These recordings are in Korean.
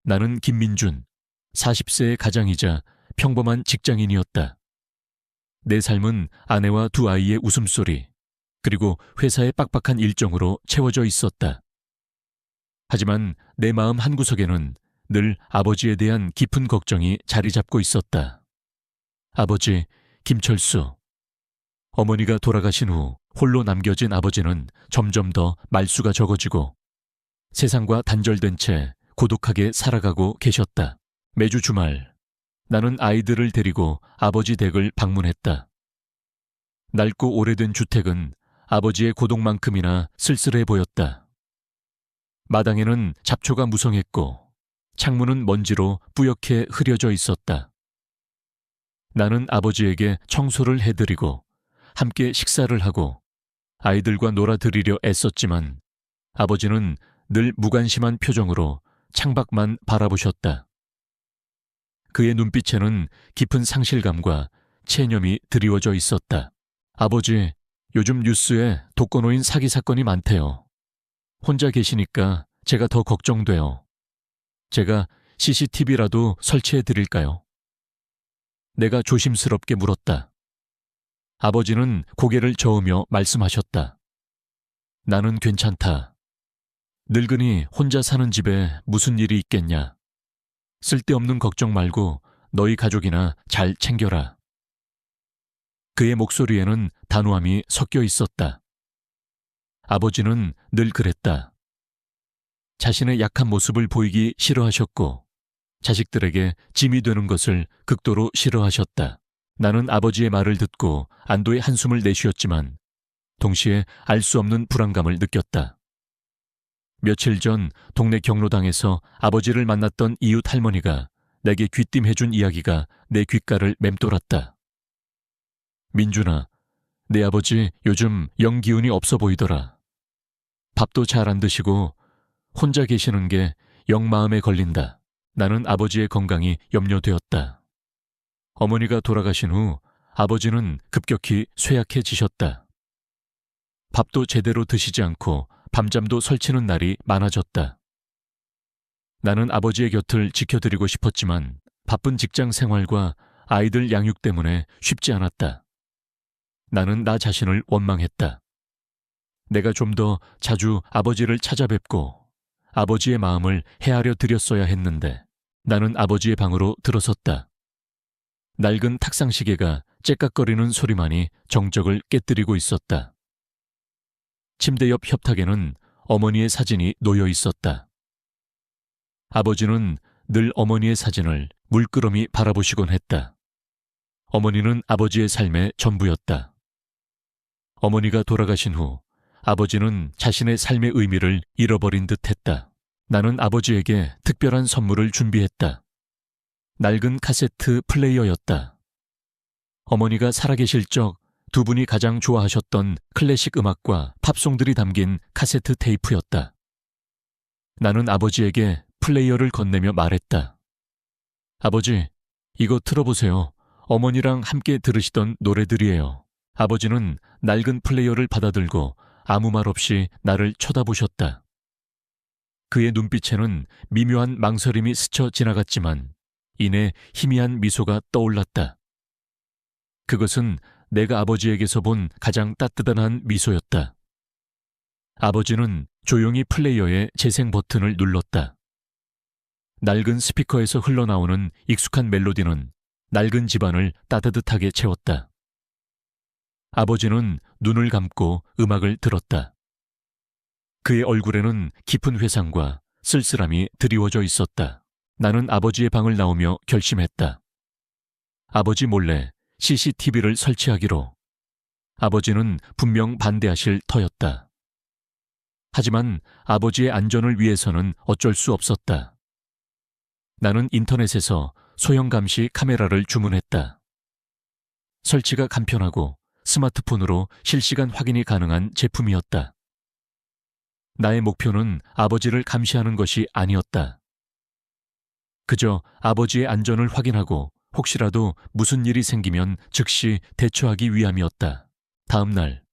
나는 김민준, 40세의 가장이자 평범한 직장인이었다. 내 삶은 아내와 두 아이의 웃음소리, 그리고 회사의 빡빡한 일정으로 채워져 있었다. 하지만 내 마음 한구석에는 늘 아버지에 대한 깊은 걱정이 자리 잡고 있었다. 아버지, 김철수. 어머니가 돌아가신 후 홀로 남겨진 아버지는 점점 더 말수가 적어지고 세상과 단절된 채 고독하게 살아가고 계셨다. 매주 주말, 나는 아이들을 데리고 아버지 댁을 방문했다. 낡고 오래된 주택은 아버지의 고독만큼이나 쓸쓸해 보였다. 마당에는 잡초가 무성했고 창문은 먼지로 뿌옇게 흐려져 있었다. 나는 아버지에게 청소를 해드리고 함께 식사를 하고 아이들과 놀아드리려 애썼지만 아버지는 늘 무관심한 표정으로 창밖만 바라보셨다. 그의 눈빛에는 깊은 상실감과 체념이 드리워져 있었다. 아버지, 요즘 뉴스에 독거노인 사기 사건이 많대요. 혼자 계시니까 제가 더 걱정돼요. 제가 CCTV라도 설치해 드릴까요? 내가 조심스럽게 물었다. 아버지는 고개를 저으며 말씀하셨다. 나는 괜찮다. 늙은이 혼자 사는 집에 무슨 일이 있겠냐. 쓸데없는 걱정 말고 너희 가족이나 잘 챙겨라. 그의 목소리에는 단호함이 섞여 있었다. 아버지는 늘 그랬다. 자신의 약한 모습을 보이기 싫어하셨고 자식들에게 짐이 되는 것을 극도로 싫어하셨다. 나는 아버지의 말을 듣고 안도의 한숨을 내쉬었지만 동시에 알 수 없는 불안감을 느꼈다. 며칠 전 동네 경로당에서 아버지를 만났던 이웃 할머니가 내게 귀띔해준 이야기가 내 귓가를 맴돌았다. 민준아, 내 아버지 요즘 영 기운이 없어 보이더라. 밥도 잘 안 드시고 혼자 계시는 게 영 마음에 걸린다. 나는 아버지의 건강이 염려되었다. 어머니가 돌아가신 후 아버지는 급격히 쇠약해지셨다. 밥도 제대로 드시지 않고 밤잠도 설치는 날이 많아졌다. 나는 아버지의 곁을 지켜드리고 싶었지만 바쁜 직장 생활과 아이들 양육 때문에 쉽지 않았다. 나는 나 자신을 원망했다. 내가 좀 더 자주 아버지를 찾아뵙고 아버지의 마음을 헤아려 드렸어야 했는데 나는 아버지의 방으로 들어섰다. 낡은 탁상시계가 째깍거리는 소리만이 정적을 깨뜨리고 있었다. 침대 옆 협탁에는 어머니의 사진이 놓여 있었다. 아버지는 늘 어머니의 사진을 물끄러미 바라보시곤 했다. 어머니는 아버지의 삶의 전부였다. 어머니가 돌아가신 후 아버지는 자신의 삶의 의미를 잃어버린 듯 했다. 나는 아버지에게 특별한 선물을 준비했다. 낡은 카세트 플레이어였다. 어머니가 살아계실 적 두 분이 가장 좋아하셨던 클래식 음악과 팝송들이 담긴 카세트 테이프였다. 나는 아버지에게 플레이어를 건네며 말했다. 아버지, 이거 틀어보세요. 어머니랑 함께 들으시던 노래들이에요. 아버지는 낡은 플레이어를 받아들고 아무 말 없이 나를 쳐다보셨다. 그의 눈빛에는 미묘한 망설임이 스쳐 지나갔지만 이내 희미한 미소가 떠올랐다. 그것은 내가 아버지에게서 본 가장 따뜻한 미소였다. 아버지는 조용히 플레이어의 재생 버튼을 눌렀다. 낡은 스피커에서 흘러나오는 익숙한 멜로디는 낡은 집안을 따뜻하게 채웠다. 아버지는 눈을 감고 음악을 들었다. 그의 얼굴에는 깊은 회상과 쓸쓸함이 드리워져 있었다. 나는 아버지의 방을 나오며 결심했다. 아버지 몰래 CCTV를 설치하기로. 아버지는 분명 반대하실 터였다. 하지만 아버지의 안전을 위해서는 어쩔 수 없었다. 나는 인터넷에서 소형 감시 카메라를 주문했다. 설치가 간편하고 스마트폰으로 실시간 확인이 가능한 제품이었다. 나의 목표는 아버지를 감시하는 것이 아니었다. 그저 아버지의 안전을 확인하고 혹시라도 무슨 일이 생기면 즉시 대처하기 위함이었다. 다음 날,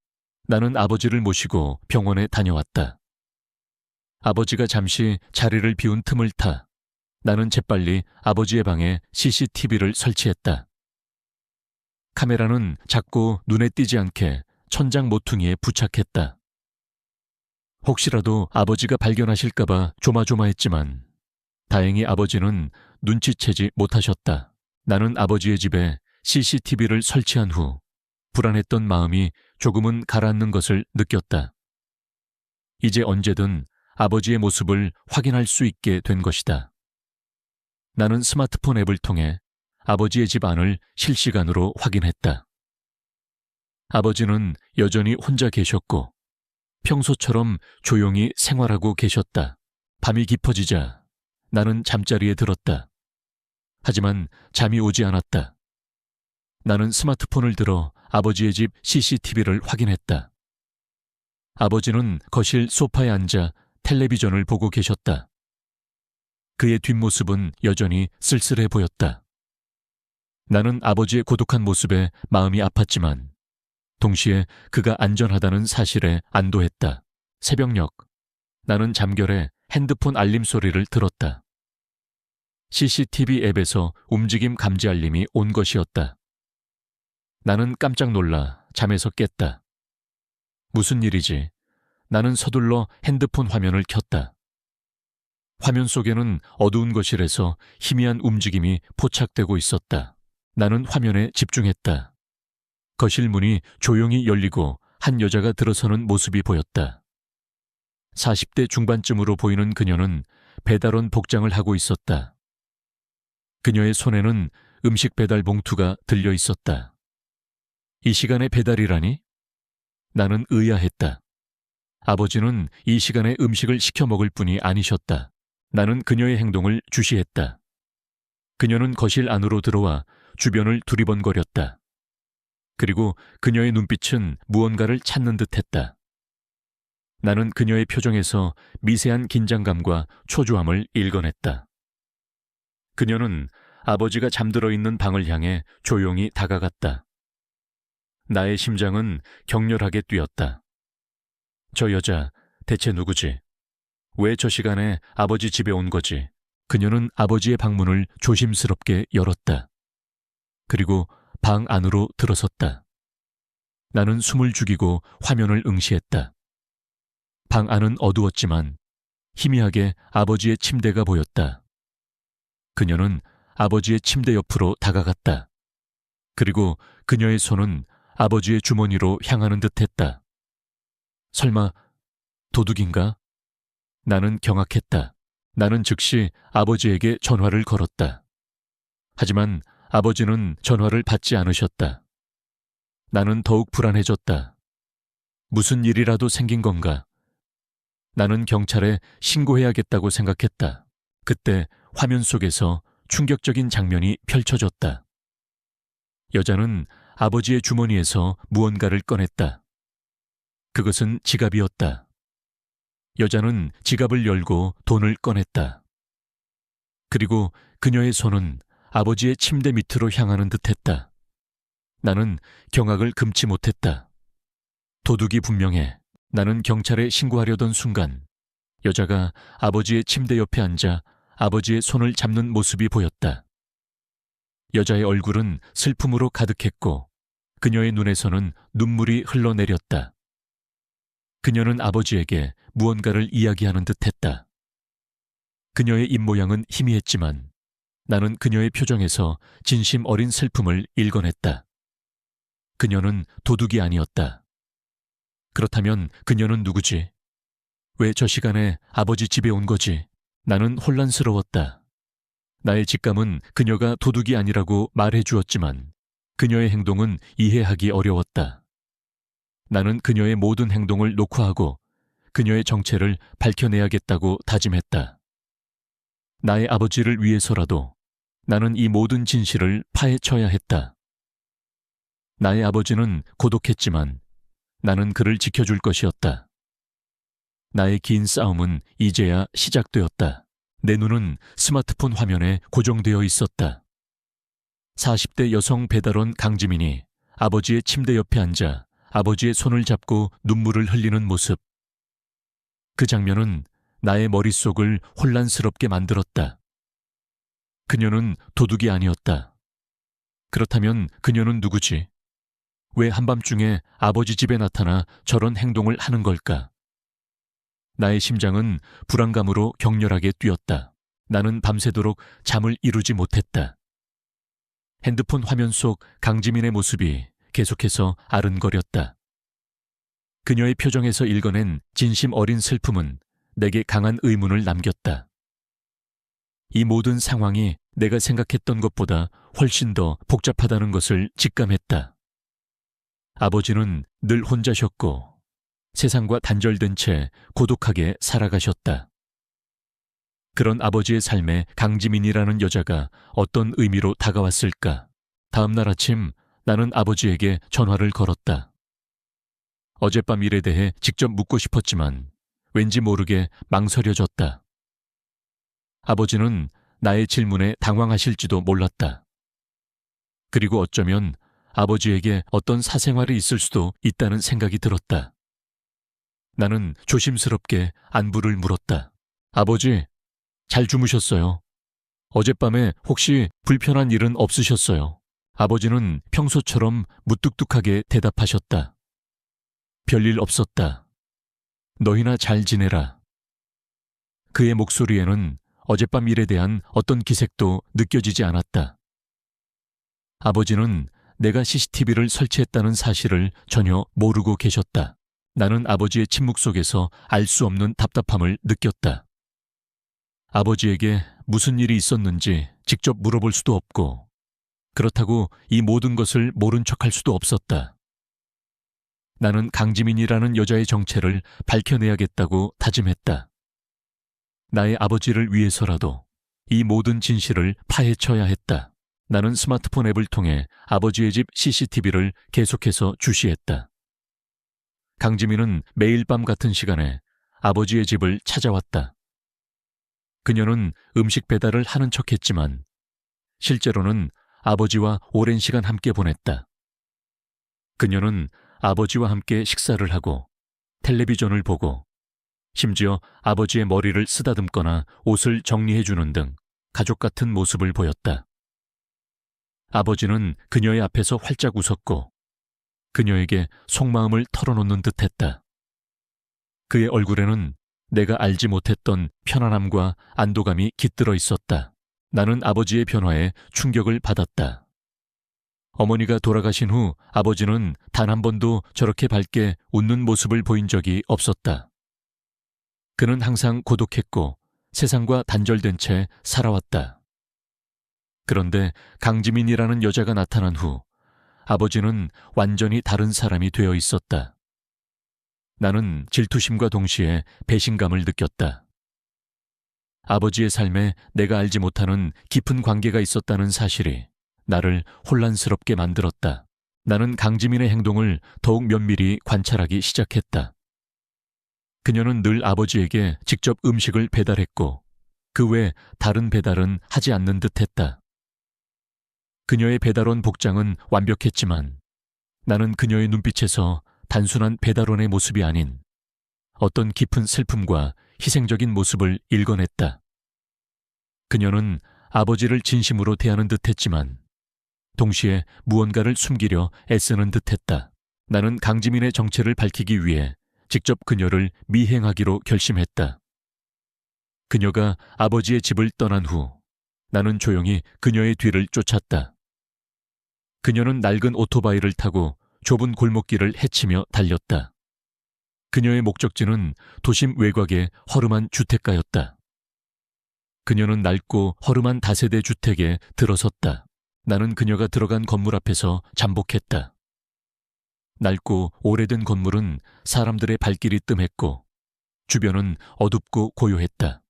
나는 아버지를 모시고 병원에 다녀왔다. 아버지가 잠시 자리를 비운 틈을 타 나는 재빨리 아버지의 방에 CCTV를 설치했다. 카메라는 작고 눈에 띄지 않게 천장 모퉁이에 부착했다. 혹시라도 아버지가 발견하실까봐 조마조마했지만 다행히 아버지는 눈치채지 못하셨다. 나는 아버지의 집에 CCTV를 설치한 후 불안했던 마음이 조금은 가라앉는 것을 느꼈다. 이제 언제든 아버지의 모습을 확인할 수 있게 된 것이다. 나는 스마트폰 앱을 통해 아버지의 집 안을 실시간으로 확인했다. 아버지는 여전히 혼자 계셨고 평소처럼 조용히 생활하고 계셨다. 밤이 깊어지자 나는 잠자리에 들었다. 하지만 잠이 오지 않았다. 나는 스마트폰을 들어 아버지의 집 CCTV를 확인했다. 아버지는 거실 소파에 앉아 텔레비전을 보고 계셨다. 그의 뒷모습은 여전히 쓸쓸해 보였다. 나는 아버지의 고독한 모습에 마음이 아팠지만 동시에 그가 안전하다는 사실에 안도했다. 새벽녘, 나는 잠결에 핸드폰 알림 소리를 들었다. CCTV 앱에서 움직임 감지 알림이 온 것이었다. 나는 깜짝 놀라 잠에서 깼다. 무슨 일이지? 나는 서둘러 핸드폰 화면을 켰다. 화면 속에는 어두운 거실에서 희미한 움직임이 포착되고 있었다. 나는 화면에 집중했다. 거실 문이 조용히 열리고 한 여자가 들어서는 모습이 보였다. 40대 중반쯤으로 보이는 그녀는 배달원 복장을 하고 있었다. 그녀의 손에는 음식 배달 봉투가 들려 있었다. 이 시간에 배달이라니? 나는 의아했다. 아버지는 이 시간에 음식을 시켜 먹을 뿐이 아니셨다. 나는 그녀의 행동을 주시했다. 그녀는 거실 안으로 들어와 주변을 두리번거렸다. 그리고 그녀의 눈빛은 무언가를 찾는 듯했다. 나는 그녀의 표정에서 미세한 긴장감과 초조함을 읽어냈다. 그녀는 아버지가 잠들어 있는 방을 향해 조용히 다가갔다. 나의 심장은 격렬하게 뛰었다. 저 여자 대체 누구지? 왜 저 시간에 아버지 집에 온 거지? 그녀는 아버지의 방문을 조심스럽게 열었다. 그리고 방 안으로 들어섰다. 나는 숨을 죽이고 화면을 응시했다. 방 안은 어두웠지만 희미하게 아버지의 침대가 보였다. 그녀는 아버지의 침대 옆으로 다가갔다. 그리고 그녀의 손은 아버지의 주머니로 향하는 듯했다. 설마 도둑인가? 나는 경악했다. 나는 즉시 아버지에게 전화를 걸었다. 하지만 아버지는 전화를 받지 않으셨다. 나는 더욱 불안해졌다. 무슨 일이라도 생긴 건가? 나는 경찰에 신고해야겠다고 생각했다. 그때 화면 속에서 충격적인 장면이 펼쳐졌다. 여자는 아버지의 주머니에서 무언가를 꺼냈다. 그것은 지갑이었다. 여자는 지갑을 열고 돈을 꺼냈다. 그리고 그녀의 손은 아버지의 침대 밑으로 향하는 듯했다. 나는 경악을 금치 못했다. 도둑이 분명해. 나는 경찰에 신고하려던 순간 여자가 아버지의 침대 옆에 앉아 아버지의 손을 잡는 모습이 보였다. 여자의 얼굴은 슬픔으로 가득했고 그녀의 눈에서는 눈물이 흘러내렸다. 그녀는 아버지에게 무언가를 이야기하는 듯했다. 그녀의 입모양은 희미했지만 나는 그녀의 표정에서 진심 어린 슬픔을 읽어냈다. 그녀는 도둑이 아니었다. 그렇다면 그녀는 누구지? 왜 저 시간에 아버지 집에 온 거지? 나는 혼란스러웠다. 나의 직감은 그녀가 도둑이 아니라고 말해 주었지만 그녀의 행동은 이해하기 어려웠다. 나는 그녀의 모든 행동을 녹화하고 그녀의 정체를 밝혀내야겠다고 다짐했다. 나의 아버지를 위해서라도 나는 이 모든 진실을 파헤쳐야 했다. 나의 아버지는 고독했지만 나는 그를 지켜줄 것이었다. 나의 긴 싸움은 이제야 시작되었다. 내 눈은 스마트폰 화면에 고정되어 있었다. 40대 여성 배달원 강지민이 아버지의 침대 옆에 앉아 아버지의 손을 잡고 눈물을 흘리는 모습. 그 장면은 나의 머릿속을 혼란스럽게 만들었다. 그녀는 도둑이 아니었다. 그렇다면 그녀는 누구지? 왜 한밤중에 아버지 집에 나타나 저런 행동을 하는 걸까? 나의 심장은 불안감으로 격렬하게 뛰었다. 나는 밤새도록 잠을 이루지 못했다. 핸드폰 화면 속 강지민의 모습이 계속해서 아른거렸다. 그녀의 표정에서 읽어낸 진심 어린 슬픔은 내게 강한 의문을 남겼다. 이 모든 상황이 내가 생각했던 것보다 훨씬 더 복잡하다는 것을 직감했다. 아버지는 늘 혼자셨고 세상과 단절된 채 고독하게 살아가셨다. 그런 아버지의 삶에 강지민이라는 여자가 어떤 의미로 다가왔을까? 다음 날 아침 나는 아버지에게 전화를 걸었다. 어젯밤 일에 대해 직접 묻고 싶었지만 왠지 모르게 망설여졌다. 아버지는 나의 질문에 당황하실지도 몰랐다. 그리고 어쩌면 아버지에게 어떤 사생활이 있을 수도 있다는 생각이 들었다. 나는 조심스럽게 안부를 물었다. 아버지, 잘 주무셨어요? 어젯밤에 혹시 불편한 일은 없으셨어요? 아버지는 평소처럼 무뚝뚝하게 대답하셨다. 별일 없었다. 너희나 잘 지내라. 그의 목소리에는 어젯밤 일에 대한 어떤 기색도 느껴지지 않았다. 아버지는 내가 CCTV를 설치했다는 사실을 전혀 모르고 계셨다. 나는 아버지의 침묵 속에서 알 수 없는 답답함을 느꼈다. 아버지에게 무슨 일이 있었는지 직접 물어볼 수도 없고, 그렇다고 이 모든 것을 모른 척할 수도 없었다. 나는 강지민이라는 여자의 정체를 밝혀내야겠다고 다짐했다. 나의 아버지를 위해서라도 이 모든 진실을 파헤쳐야 했다. 나는 스마트폰 앱을 통해 아버지의 집 CCTV를 계속해서 주시했다. 강지민은 매일 밤 같은 시간에 아버지의 집을 찾아왔다. 그녀는 음식 배달을 하는 척했지만 실제로는 아버지와 오랜 시간 함께 보냈다. 그녀는 아버지와 함께 식사를 하고 텔레비전을 보고 심지어 아버지의 머리를 쓰다듬거나 옷을 정리해주는 등 가족 같은 모습을 보였다. 아버지는 그녀의 앞에서 활짝 웃었고 그녀에게 속마음을 털어놓는 듯했다. 그의 얼굴에는 내가 알지 못했던 편안함과 안도감이 깃들어 있었다. 나는 아버지의 변화에 충격을 받았다. 어머니가 돌아가신 후 아버지는 단 한 번도 저렇게 밝게 웃는 모습을 보인 적이 없었다. 그는 항상 고독했고 세상과 단절된 채 살아왔다. 그런데 강지민이라는 여자가 나타난 후 아버지는 완전히 다른 사람이 되어 있었다. 나는 질투심과 동시에 배신감을 느꼈다. 아버지의 삶에 내가 알지 못하는 깊은 관계가 있었다는 사실이 나를 혼란스럽게 만들었다. 나는 강지민의 행동을 더욱 면밀히 관찰하기 시작했다. 그녀는 늘 아버지에게 직접 음식을 배달했고 그 외 다른 배달은 하지 않는 듯했다. 그녀의 배달원 복장은 완벽했지만 나는 그녀의 눈빛에서 단순한 배달원의 모습이 아닌 어떤 깊은 슬픔과 희생적인 모습을 읽어냈다. 그녀는 아버지를 진심으로 대하는 듯했지만 동시에 무언가를 숨기려 애쓰는 듯했다. 나는 강지민의 정체를 밝히기 위해 직접 그녀를 미행하기로 결심했다. 그녀가 아버지의 집을 떠난 후 나는 조용히 그녀의 뒤를 쫓았다. 그녀는 낡은 오토바이를 타고 좁은 골목길을 헤치며 달렸다. 그녀의 목적지는 도심 외곽의 허름한 주택가였다. 그녀는 낡고 허름한 다세대 주택에 들어섰다. 나는 그녀가 들어간 건물 앞에서 잠복했다. 낡고 오래된 건물은 사람들의 발길이 뜸했고 주변은 어둡고 고요했다.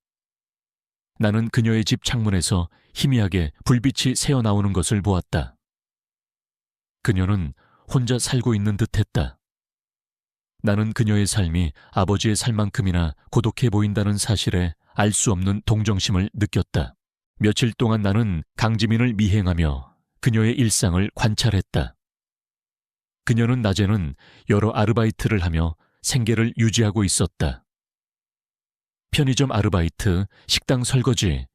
나는 그녀의 집 창문에서 희미하게 불빛이 새어나오는 것을 보았다. 그녀는 혼자 살고 있는 듯했다. 나는 그녀의 삶이 아버지의 삶만큼이나 고독해 보인다는 사실에 알 수 없는 동정심을 느꼈다. 며칠 동안 나는 강지민을 미행하며 그녀의 일상을 관찰했다. 그녀는 낮에는 여러 아르바이트를 하며 생계를 유지하고 있었다. 편의점 아르바이트, 식당 설거지,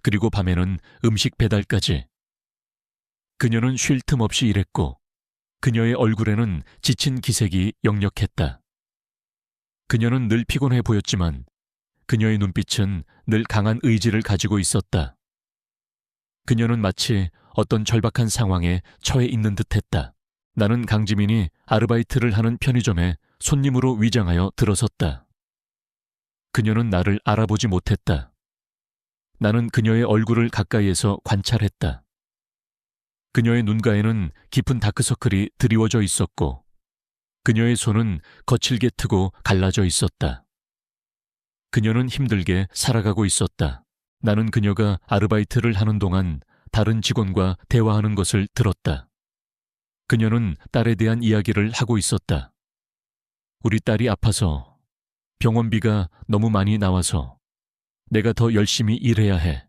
그리고 밤에는 음식 배달까지. 그녀는 쉴 틈 없이 일했고 그녀의 얼굴에는 지친 기색이 역력했다. 그녀는 늘 피곤해 보였지만 그녀의 눈빛은 늘 강한 의지를 가지고 있었다. 그녀는 마치 어떤 절박한 상황에 처해 있는 듯했다. 나는 강지민이 아르바이트를 하는 편의점에 손님으로 위장하여 들어섰다. 그녀는 나를 알아보지 못했다. 나는 그녀의 얼굴을 가까이에서 관찰했다. 그녀의 눈가에는 깊은 다크서클이 드리워져 있었고 그녀의 손은 거칠게 트고 갈라져 있었다. 그녀는 힘들게 살아가고 있었다. 나는 그녀가 아르바이트를 하는 동안 다른 직원과 대화하는 것을 들었다. 그녀는 딸에 대한 이야기를 하고 있었다. 우리 딸이 아파서 병원비가 너무 많이 나와서 내가 더 열심히 일해야 해.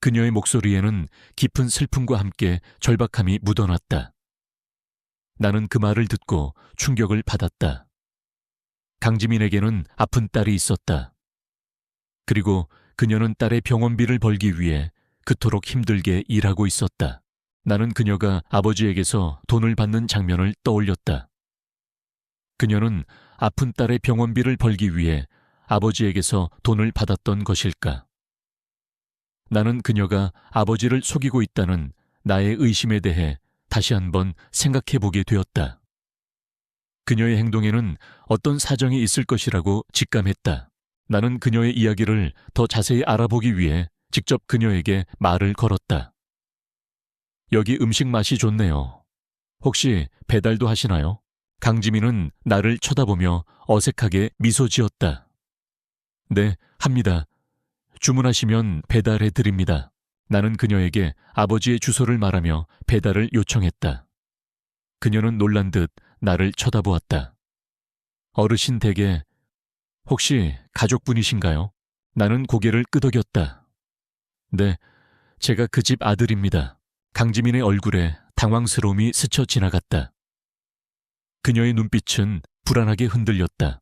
그녀의 목소리에는 깊은 슬픔과 함께 절박함이 묻어났다. 나는 그 말을 듣고 충격을 받았다. 강지민에게는 아픈 딸이 있었다. 그리고 그녀는 딸의 병원비를 벌기 위해 그토록 힘들게 일하고 있었다. 나는 그녀가 아버지에게서 돈을 받는 장면을 떠올렸다. 그녀는 아픈 딸의 병원비를 벌기 위해 아버지에게서 돈을 받았던 것일까? 나는 그녀가 아버지를 속이고 있다는 나의 의심에 대해 다시 한번 생각해 보게 되었다. 그녀의 행동에는 어떤 사정이 있을 것이라고 직감했다. 나는 그녀의 이야기를 더 자세히 알아보기 위해 직접 그녀에게 말을 걸었다. 여기 음식 맛이 좋네요. 혹시 배달도 하시나요? 강지민은 나를 쳐다보며 어색하게 미소 지었다. 네, 합니다. 주문하시면 배달해 드립니다. 나는 그녀에게 아버지의 주소를 말하며 배달을 요청했다. 그녀는 놀란 듯 나를 쳐다보았다. 어르신 댁에 혹시 가족분이신가요? 나는 고개를 끄덕였다. 네, 제가 그 집 아들입니다. 강지민의 얼굴에 당황스러움이 스쳐 지나갔다. 그녀의 눈빛은 불안하게 흔들렸다.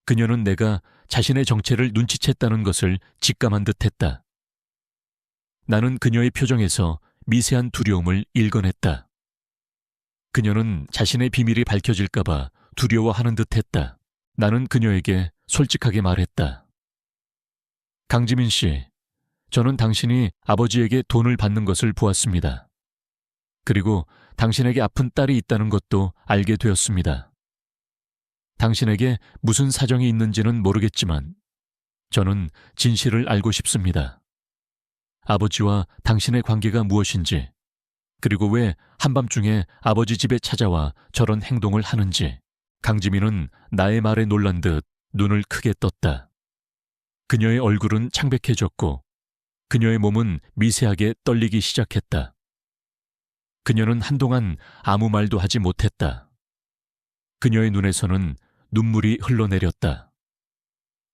그녀는 내가 자신의 정체를 눈치챘다는 것을 직감한 듯했다. 나는 그녀의 표정에서 미세한 두려움을 읽어냈다. 그녀는 자신의 비밀이 밝혀질까봐 두려워하는 듯했다. 나는 그녀에게 솔직하게 말했다. 강지민 씨, 저는 당신이 아버지에게 돈을 받는 것을 보았습니다. 그리고 당신에게 아픈 딸이 있다는 것도 알게 되었습니다. 당신에게 무슨 사정이 있는지는 모르겠지만 저는 진실을 알고 싶습니다. 아버지와 당신의 관계가 무엇인지, 그리고 왜 한밤중에 아버지 집에 찾아와 저런 행동을 하는지. 강지민은 나의 말에 놀란 듯 눈을 크게 떴다. 그녀의 얼굴은 창백해졌고 그녀의 몸은 미세하게 떨리기 시작했다. 그녀는 한동안 아무 말도 하지 못했다. 그녀의 눈에서는 눈물이 흘러내렸다.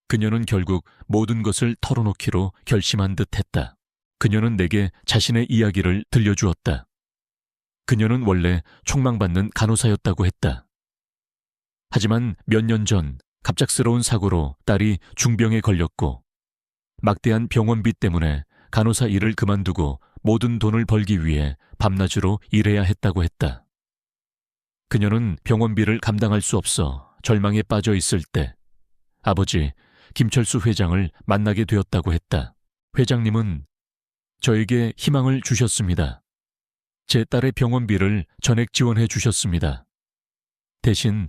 그녀는 결국 모든 것을 털어놓기로 결심한 듯했다. 그녀는 내게 자신의 이야기를 들려주었다. 그녀는 원래 촉망받는 간호사였다고 했다. 하지만 몇 년 전 갑작스러운 사고로 딸이 중병에 걸렸고 막대한 병원비 때문에 간호사 일을 그만두고 모든 돈을 벌기 위해 밤낮으로 일해야 했다고 했다. 그녀는 병원비를 감당할 수 없어 절망에 빠져 있을 때 아버지 김철수 회장을 만나게 되었다고 했다. 회장님은 저에게 희망을 주셨습니다. 제 딸의 병원비를 전액 지원해 주셨습니다. 대신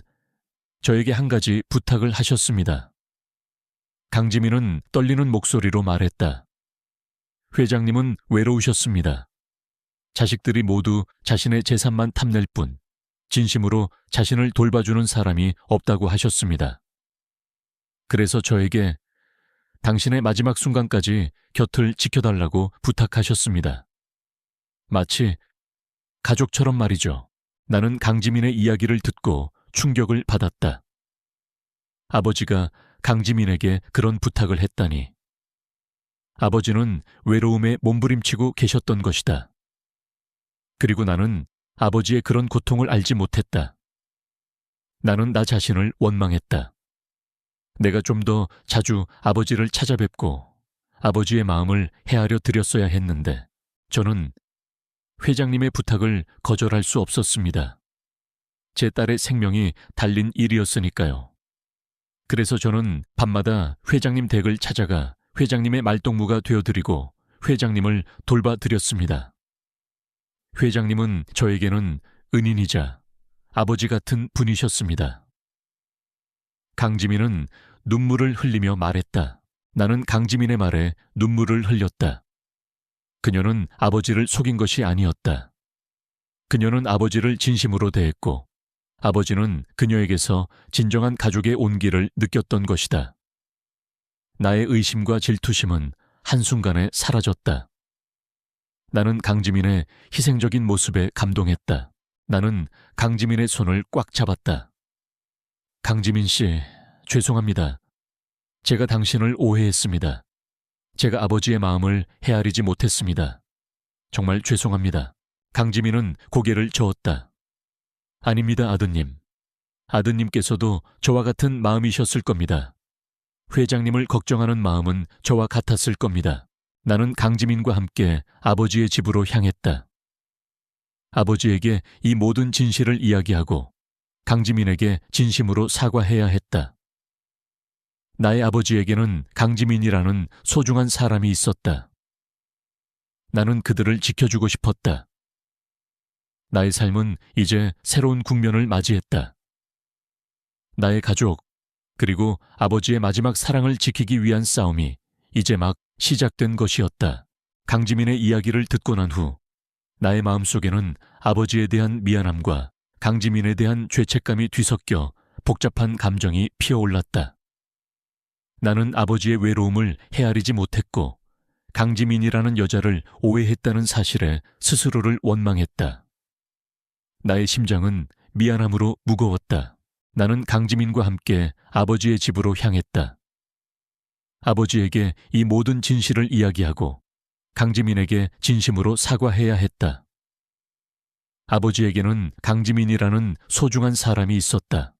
저에게 한 가지 부탁을 하셨습니다. 강지민은 떨리는 목소리로 말했다. 회장님은 외로우셨습니다. 자식들이 모두 자신의 재산만 탐낼 뿐 진심으로 자신을 돌봐주는 사람이 없다고 하셨습니다. 그래서 저에게 당신의 마지막 순간까지 곁을 지켜달라고 부탁하셨습니다. 마치 가족처럼 말이죠. 나는 강지민의 이야기를 듣고 충격을 받았다. 아버지가 강지민에게 그런 부탁을 했다니. 아버지는 외로움에 몸부림치고 계셨던 것이다. 그리고 나는 아버지의 그런 고통을 알지 못했다. 나는 나 자신을 원망했다. 내가 좀 더 자주 아버지를 찾아뵙고 아버지의 마음을 헤아려 드렸어야 했는데 저는 회장님의 부탁을 거절할 수 없었습니다. 제 딸의 생명이 달린 일이었으니까요. 그래서 저는 밤마다 회장님 댁을 찾아가 회장님의 말동무가 되어드리고 회장님을 돌봐드렸습니다. 회장님은 저에게는 은인이자 아버지 같은 분이셨습니다. 강지민은 눈물을 흘리며 말했다. 나는 강지민의 말에 눈물을 흘렸다. 그녀는 아버지를 속인 것이 아니었다. 그녀는 아버지를 진심으로 대했고 아버지는 그녀에게서 진정한 가족의 온기를 느꼈던 것이다. 나의 의심과 질투심은 한순간에 사라졌다. 나는 강지민의 희생적인 모습에 감동했다. 나는 강지민의 손을 꽉 잡았다. 강지민 씨, 죄송합니다. 제가 당신을 오해했습니다. 제가 아버지의 마음을 헤아리지 못했습니다. 정말 죄송합니다. 강지민은 고개를 저었다. 아닙니다, 아드님. 아드님께서도 저와 같은 마음이셨을 겁니다. 회장님을 걱정하는 마음은 저와 같았을 겁니다. 나는 강지민과 함께 아버지의 집으로 향했다. 아버지에게 이 모든 진실을 이야기하고 강지민에게 진심으로 사과해야 했다. 나의 아버지에게는 강지민이라는 소중한 사람이 있었다. 나는 그들을 지켜주고 싶었다. 나의 삶은 이제 새로운 국면을 맞이했다. 나의 가족, 그리고 아버지의 마지막 사랑을 지키기 위한 싸움이 이제 막 시작된 것이었다. 강지민의 이야기를 듣고 난 후 나의 마음속에는 아버지에 대한 미안함과 강지민에 대한 죄책감이 뒤섞여 복잡한 감정이 피어올랐다. 나는 아버지의 외로움을 헤아리지 못했고 강지민이라는 여자를 오해했다는 사실에 스스로를 원망했다. 나의 심장은 미안함으로 무거웠다. 나는 강지민과 함께 아버지의 집으로 향했다. 아버지에게 이 모든 진실을 이야기하고 강지민에게 진심으로 사과해야 했다. 아버지에게는 강지민이라는 소중한 사람이 있었다.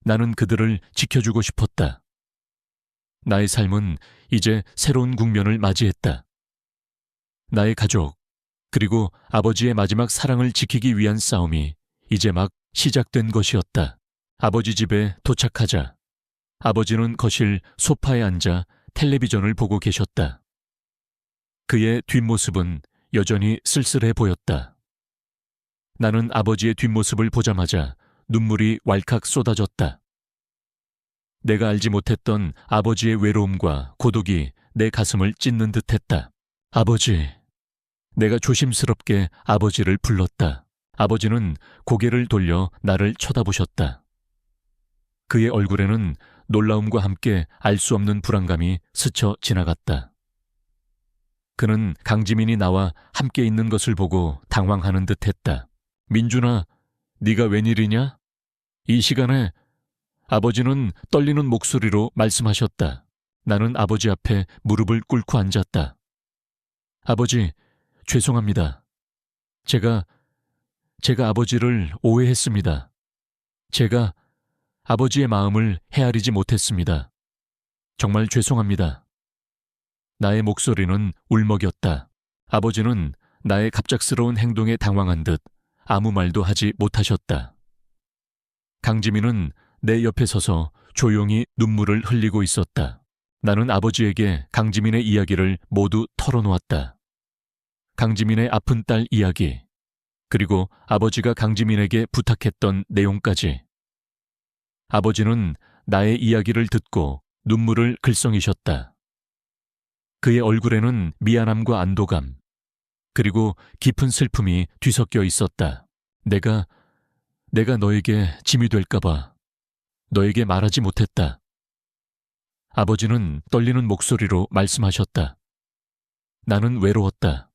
나는 그들을 지켜주고 싶었다. 나의 삶은 이제 새로운 국면을 맞이했다. 나의 가족, 그리고 아버지의 마지막 사랑을 지키기 위한 싸움이 이제 막 시작된 것이었다. 아버지 집에 도착하자 아버지는 거실 소파에 앉아 텔레비전을 보고 계셨다. 그의 뒷모습은 여전히 쓸쓸해 보였다. 나는 아버지의 뒷모습을 보자마자 눈물이 왈칵 쏟아졌다. 내가 알지 못했던 아버지의 외로움과 고독이 내 가슴을 찢는 듯했다. 아버지. 내가 조심스럽게 아버지를 불렀다. 아버지는 고개를 돌려 나를 쳐다보셨다. 그의 얼굴에는 놀라움과 함께 알 수 없는 불안감이 스쳐 지나갔다. 그는 강지민이 나와 함께 있는 것을 보고 당황하는 듯했다. 민준아, 네가 웬일이냐? 이 시간에 아버지는 떨리는 목소리로 말씀하셨다. 나는 아버지 앞에 무릎을 꿇고 앉았다. 아버지, 죄송합니다. 제가 아버지를 오해했습니다. 제가 아버지의 마음을 헤아리지 못했습니다. 정말 죄송합니다. 나의 목소리는 울먹였다. 아버지는 나의 갑작스러운 행동에 당황한 듯 아무 말도 하지 못하셨다. 강지민은 내 옆에 서서 조용히 눈물을 흘리고 있었다. 나는 아버지에게 강지민의 이야기를 모두 털어놓았다. 강지민의 아픈 딸 이야기, 그리고 아버지가 강지민에게 부탁했던 내용까지. 아버지는 나의 이야기를 듣고 눈물을 글썽이셨다. 그의 얼굴에는 미안함과 안도감, 그리고 깊은 슬픔이 뒤섞여 있었다. 내가 너에게 짐이 될까봐 너에게 말하지 못했다. 아버지는 떨리는 목소리로 말씀하셨다. 나는 외로웠다.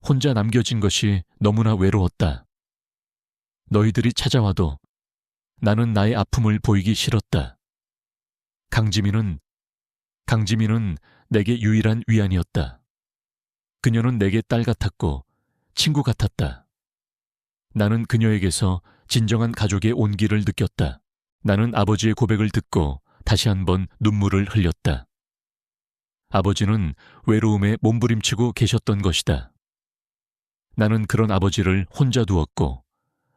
혼자 남겨진 것이 너무나 외로웠다. 너희들이 찾아와도 나는 나의 아픔을 보이기 싫었다. 강지민은 내게 유일한 위안이었다. 그녀는 내게 딸 같았고 친구 같았다. 나는 그녀에게서 진정한 가족의 온기를 느꼈다. 나는 아버지의 고백을 듣고 다시 한번 눈물을 흘렸다. 아버지는 외로움에 몸부림치고 계셨던 것이다. 나는 그런 아버지를 혼자 두었고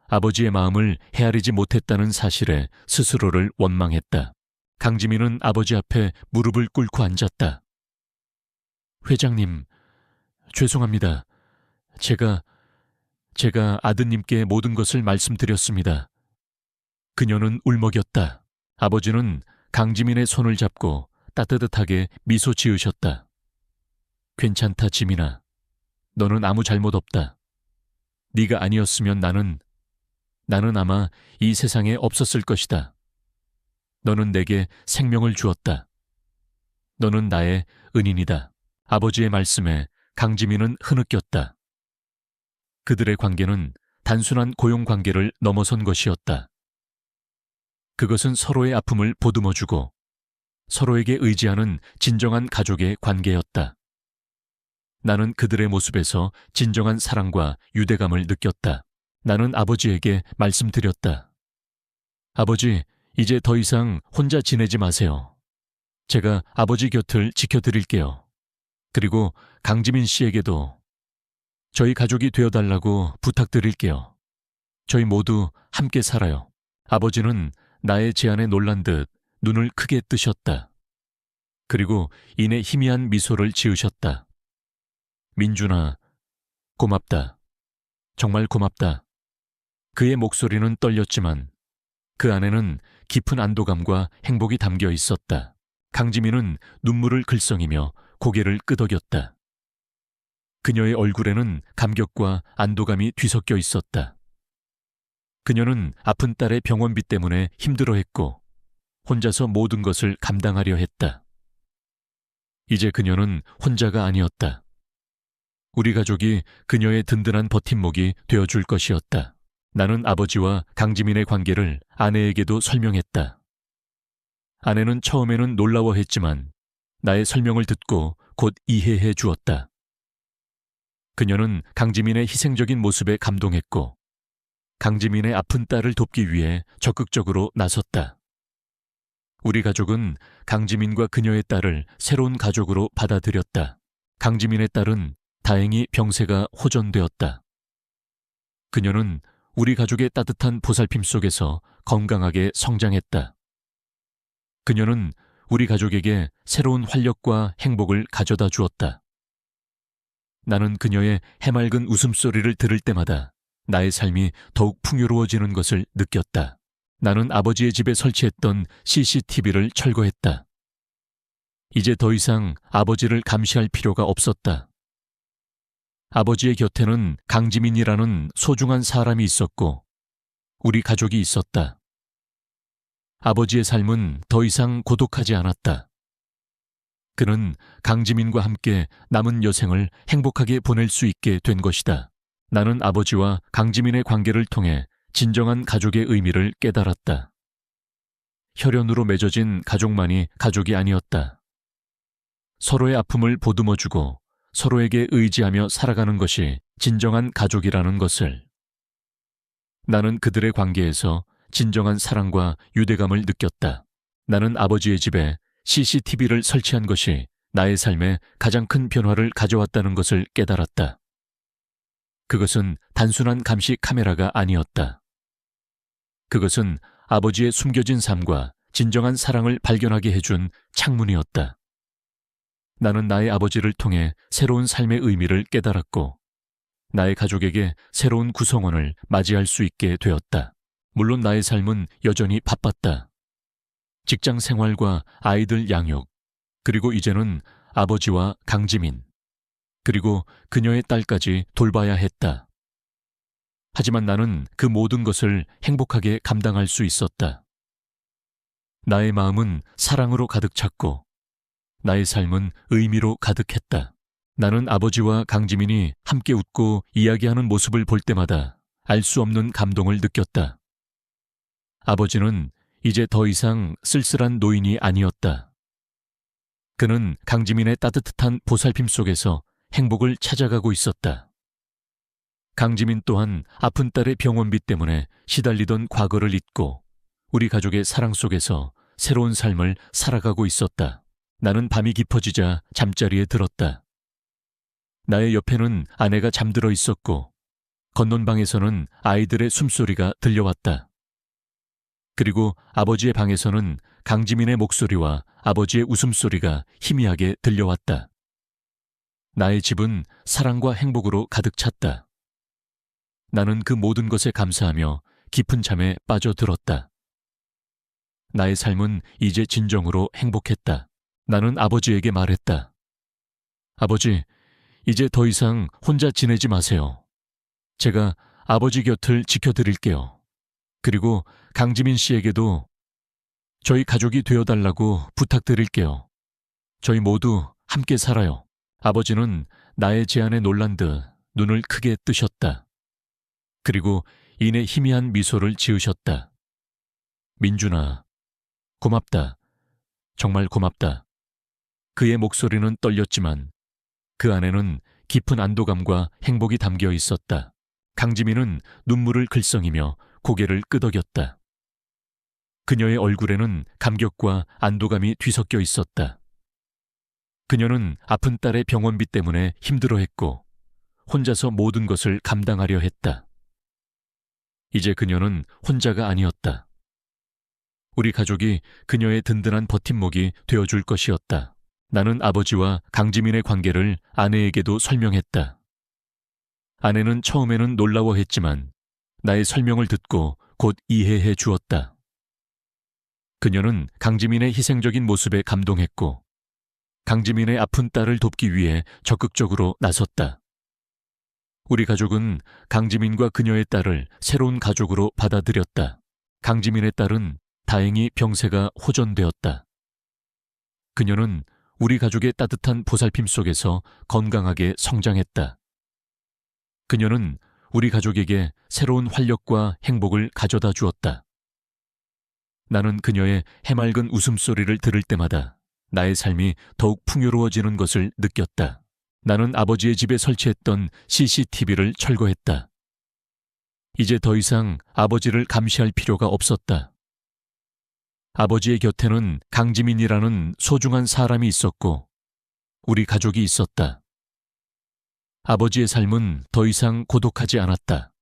아버지의 마음을 헤아리지 못했다는 사실에 스스로를 원망했다. 강지민은 아버지 앞에 무릎을 꿇고 앉았다. 회장님, 죄송합니다. 제가 아드님께 모든 것을 말씀드렸습니다. 그녀는 울먹였다. 아버지는 강지민의 손을 잡고 따뜻하게 미소 지으셨다. 괜찮다, 지민아. 너는 아무 잘못 없다. 네가 아니었으면 나는 아마 이 세상에 없었을 것이다. 너는 내게 생명을 주었다. 너는 나의 은인이다. 아버지의 말씀에 강지민은 흐느꼈다. 그들의 관계는 단순한 고용 관계를 넘어선 것이었다. 그것은 서로의 아픔을 보듬어주고 서로에게 의지하는 진정한 가족의 관계였다. 나는 그들의 모습에서 진정한 사랑과 유대감을 느꼈다. 나는 아버지에게 말씀드렸다. 아버지, 이제 더 이상 혼자 지내지 마세요. 제가 아버지 곁을 지켜드릴게요. 그리고 강지민 씨에게도 저희 가족이 되어달라고 부탁드릴게요. 저희 모두 함께 살아요. 아버지는 나의 제안에 놀란 듯 눈을 크게 뜨셨다. 그리고 이내 희미한 미소를 지으셨다. 민준아, 고맙다. 정말 고맙다. 그의 목소리는 떨렸지만 그 안에는 깊은 안도감과 행복이 담겨 있었다. 강지민은 눈물을 글썽이며 고개를 끄덕였다. 그녀의 얼굴에는 감격과 안도감이 뒤섞여 있었다. 그녀는 아픈 딸의 병원비 때문에 힘들어했고 혼자서 모든 것을 감당하려 했다. 이제 그녀는 혼자가 아니었다. 우리 가족이 그녀의 든든한 버팀목이 되어줄 것이었다. 나는 아버지와 강지민의 관계를 아내에게도 설명했다. 아내는 처음에는 놀라워했지만 나의 설명을 듣고 곧 이해해 주었다. 그녀는 강지민의 희생적인 모습에 감동했고 강지민의 아픈 딸을 돕기 위해 적극적으로 나섰다. 우리 가족은 강지민과 그녀의 딸을 새로운 가족으로 받아들였다. 강지민의 딸은 다행히 병세가 호전되었다. 그녀는 우리 가족의 따뜻한 보살핌 속에서 건강하게 성장했다. 그녀는 우리 가족에게 새로운 활력과 행복을 가져다 주었다. 나는 그녀의 해맑은 웃음소리를 들을 때마다 나의 삶이 더욱 풍요로워지는 것을 느꼈다. 나는 아버지의 집에 설치했던 CCTV를 철거했다. 이제 더 이상 아버지를 감시할 필요가 없었다. 아버지의 곁에는 강지민이라는 소중한 사람이 있었고 우리 가족이 있었다. 아버지의 삶은 더 이상 고독하지 않았다. 그는 강지민과 함께 남은 여생을 행복하게 보낼 수 있게 된 것이다. 나는 아버지와 강지민의 관계를 통해 진정한 가족의 의미를 깨달았다. 혈연으로 맺어진 가족만이 가족이 아니었다. 서로의 아픔을 보듬어주고 서로에게 의지하며 살아가는 것이 진정한 가족이라는 것을. 나는 그들의 관계에서 진정한 사랑과 유대감을 느꼈다. 나는 아버지의 집에 CCTV를 설치한 것이 나의 삶에 가장 큰 변화를 가져왔다는 것을 깨달았다. 그것은 단순한 감시 카메라가 아니었다. 그것은 아버지의 숨겨진 삶과 진정한 사랑을 발견하게 해준 창문이었다. 나는 나의 아버지를 통해 새로운 삶의 의미를 깨달았고 나의 가족에게 새로운 구성원을 맞이할 수 있게 되었다. 물론 나의 삶은 여전히 바빴다. 직장 생활과 아이들 양육, 그리고 이제는 아버지와 강지민, 그리고 그녀의 딸까지 돌봐야 했다. 하지만 나는 그 모든 것을 행복하게 감당할 수 있었다. 나의 마음은 사랑으로 가득 찼고 나의 삶은 의미로 가득했다. 나는 아버지와 강지민이 함께 웃고 이야기하는 모습을 볼 때마다 알 수 없는 감동을 느꼈다. 아버지는 이제 더 이상 쓸쓸한 노인이 아니었다. 그는 강지민의 따뜻한 보살핌 속에서 행복을 찾아가고 있었다. 강지민 또한 아픈 딸의 병원비 때문에 시달리던 과거를 잊고 우리 가족의 사랑 속에서 새로운 삶을 살아가고 있었다. 나는 밤이 깊어지자 잠자리에 들었다. 나의 옆에는 아내가 잠들어 있었고 건넌방에서는 아이들의 숨소리가 들려왔다. 그리고 아버지의 방에서는 강지민의 목소리와 아버지의 웃음소리가 희미하게 들려왔다. 나의 집은 사랑과 행복으로 가득 찼다. 나는 그 모든 것에 감사하며 깊은 잠에 빠져들었다. 나의 삶은 이제 진정으로 행복했다. 나는 아버지에게 말했다. 아버지, 이제 더 이상 혼자 지내지 마세요. 제가 아버지 곁을 지켜드릴게요. 그리고 강지민 씨에게도 저희 가족이 되어달라고 부탁드릴게요. 저희 모두 함께 살아요. 아버지는 나의 제안에 놀란 듯 눈을 크게 뜨셨다. 그리고 이내 희미한 미소를 지으셨다. 민준아, 고맙다. 정말 고맙다. 그의 목소리는 떨렸지만 그 안에는 깊은 안도감과 행복이 담겨 있었다. 강지민은 눈물을 글썽이며 고개를 끄덕였다. 그녀의 얼굴에는 감격과 안도감이 뒤섞여 있었다. 그녀는 아픈 딸의 병원비 때문에 힘들어했고 혼자서 모든 것을 감당하려 했다. 이제 그녀는 혼자가 아니었다. 우리 가족이 그녀의 든든한 버팀목이 되어줄 것이었다. 나는 아버지와 강지민의 관계를 아내에게도 설명했다. 아내는 처음에는 놀라워했지만 나의 설명을 듣고 곧 이해해 주었다. 그녀는 강지민의 희생적인 모습에 감동했고 강지민의 아픈 딸을 돕기 위해 적극적으로 나섰다. 우리 가족은 강지민과 그녀의 딸을 새로운 가족으로 받아들였다. 강지민의 딸은 다행히 병세가 호전되었다. 그녀는 우리 가족의 따뜻한 보살핌 속에서 건강하게 성장했다. 그녀는 우리 가족에게 새로운 활력과 행복을 가져다 주었다. 나는 그녀의 해맑은 웃음소리를 들을 때마다 나의 삶이 더욱 풍요로워지는 것을 느꼈다. 나는 아버지의 집에 설치했던 CCTV를 철거했다. 이제 더 이상 아버지를 감시할 필요가 없었다. 아버지의 곁에는 강지민이라는 소중한 사람이 있었고 우리 가족이 있었다. 아버지의 삶은 더 이상 고독하지 않았다.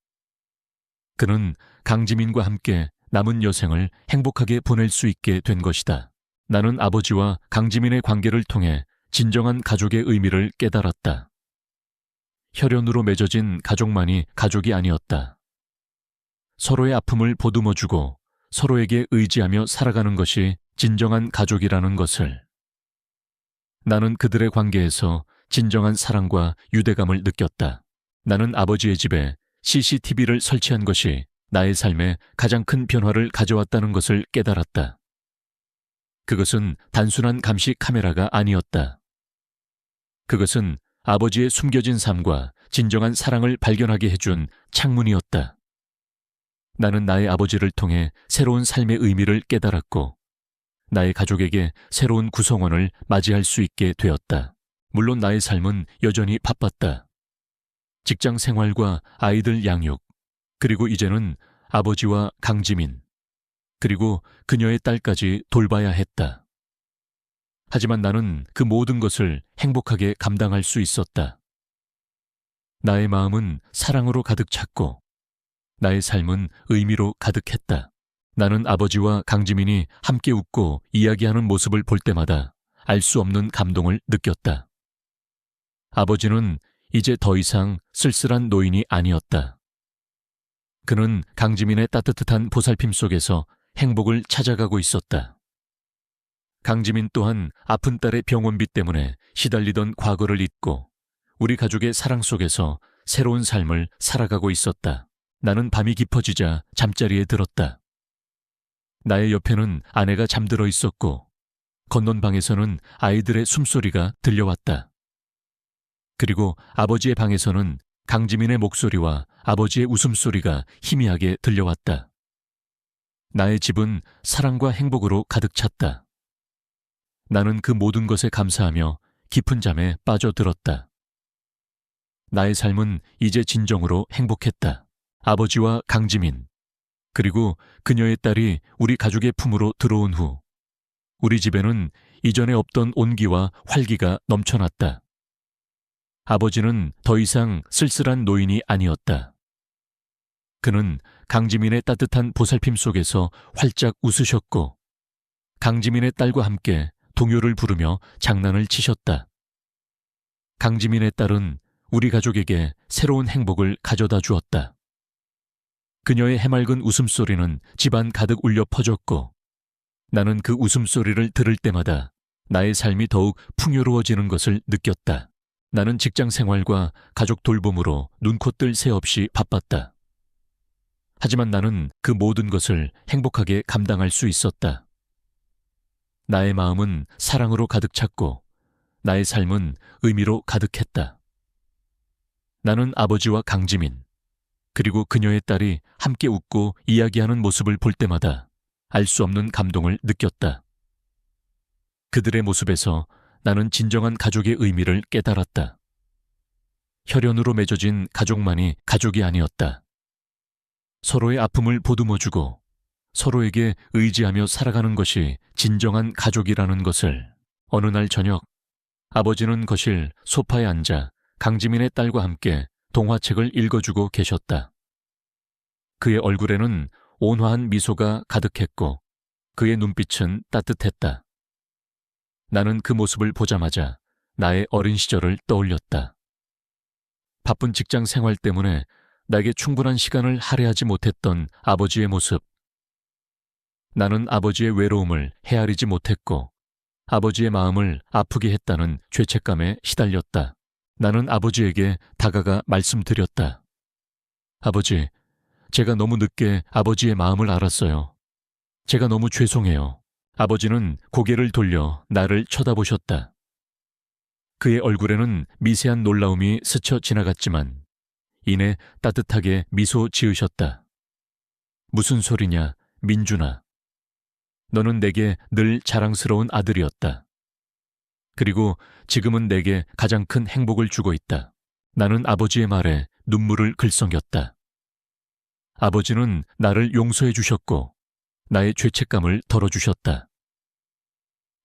그는 강지민과 함께 남은 여생을 행복하게 보낼 수 있게 된 것이다. 나는 아버지와 강지민의 관계를 통해 진정한 가족의 의미를 깨달았다. 혈연으로 맺어진 가족만이 가족이 아니었다. 서로의 아픔을 보듬어주고 서로에게 의지하며 살아가는 것이 진정한 가족이라는 것을. 나는 그들의 관계에서 진정한 사랑과 유대감을 느꼈다. 나는 아버지의 집에 CCTV를 설치한 것이 나의 삶에 가장 큰 변화를 가져왔다는 것을 깨달았다. 그것은 단순한 감시 카메라가 아니었다. 그것은 아버지의 숨겨진 삶과 진정한 사랑을 발견하게 해준 창문이었다. 나는 나의 아버지를 통해 새로운 삶의 의미를 깨달았고 나의 가족에게 새로운 구성원을 맞이할 수 있게 되었다. 물론 나의 삶은 여전히 바빴다. 직장 생활과 아이들 양육, 그리고 이제는 아버지와 강지민, 그리고 그녀의 딸까지 돌봐야 했다. 하지만 나는 그 모든 것을 행복하게 감당할 수 있었다. 나의 마음은 사랑으로 가득 찼고 나의 삶은 의미로 가득했다. 나는 아버지와 강지민이 함께 웃고 이야기하는 모습을 볼 때마다 알 수 없는 감동을 느꼈다. 아버지는 이제 더 이상 쓸쓸한 노인이 아니었다. 그는 강지민의 따뜻한 보살핌 속에서 행복을 찾아가고 있었다. 강지민 또한 아픈 딸의 병원비 때문에 시달리던 과거를 잊고 우리 가족의 사랑 속에서 새로운 삶을 살아가고 있었다. 나는 밤이 깊어지자 잠자리에 들었다. 나의 옆에는 아내가 잠들어 있었고 건넌 방에서는 아이들의 숨소리가 들려왔다. 그리고 아버지의 방에서는 강지민의 목소리와 아버지의 웃음소리가 희미하게 들려왔다. 나의 집은 사랑과 행복으로 가득 찼다. 나는 그 모든 것에 감사하며 깊은 잠에 빠져들었다. 나의 삶은 이제 진정으로 행복했다. 아버지와 강지민, 그리고 그녀의 딸이 우리 가족의 품으로 들어온 후 우리 집에는 이전에 없던 온기와 활기가 넘쳐났다. 아버지는 더 이상 쓸쓸한 노인이 아니었다. 그는 강지민의 따뜻한 보살핌 속에서 활짝 웃으셨고 강지민의 딸과 함께 동요를 부르며 장난을 치셨다. 강지민의 딸은 우리 가족에게 새로운 행복을 가져다 주었다. 그녀의 해맑은 웃음소리는 집안 가득 울려 퍼졌고 나는 그 웃음소리를 들을 때마다 나의 삶이 더욱 풍요로워지는 것을 느꼈다. 나는 직장 생활과 가족 돌봄으로 눈코 뜰 새 없이 바빴다. 하지만 나는 그 모든 것을 행복하게 감당할 수 있었다. 나의 마음은 사랑으로 가득 찼고 나의 삶은 의미로 가득했다. 나는 아버지와 강지민, 그리고 그녀의 딸이 함께 웃고 이야기하는 모습을 볼 때마다 알 수 없는 감동을 느꼈다. 그들의 모습에서 나는 진정한 가족의 의미를 깨달았다. 혈연으로 맺어진 가족만이 가족이 아니었다. 서로의 아픔을 보듬어주고 서로에게 의지하며 살아가는 것이 진정한 가족이라는 것을 어느 날 저녁 아버지는 거실 소파에 앉아 강지민의 딸과 함께 동화책을 읽어주고 계셨다. 그의 얼굴에는 온화한 미소가 가득했고 그의 눈빛은 따뜻했다. 나는 그 모습을 보자마자 나의 어린 시절을 떠올렸다. 바쁜 직장 생활 때문에 나에게 충분한 시간을 할애하지 못했던 아버지의 모습. 나는 아버지의 외로움을 헤아리지 못했고 아버지의 마음을 아프게 했다는 죄책감에 시달렸다. 나는 아버지에게 다가가 말씀드렸다. 아버지, 제가 너무 늦게 아버지의 마음을 알았어요. 제가 너무 죄송해요. 아버지는 고개를 돌려 나를 쳐다보셨다. 그의 얼굴에는 미세한 놀라움이 스쳐 지나갔지만 이내 따뜻하게 미소 지으셨다. 무슨 소리냐, 민준아. 너는 내게 늘 자랑스러운 아들이었다. 그리고 지금은 내게 가장 큰 행복을 주고 있다. 나는 아버지의 말에 눈물을 글썽였다. 아버지는 나를 용서해 주셨고 나의 죄책감을 덜어주셨다.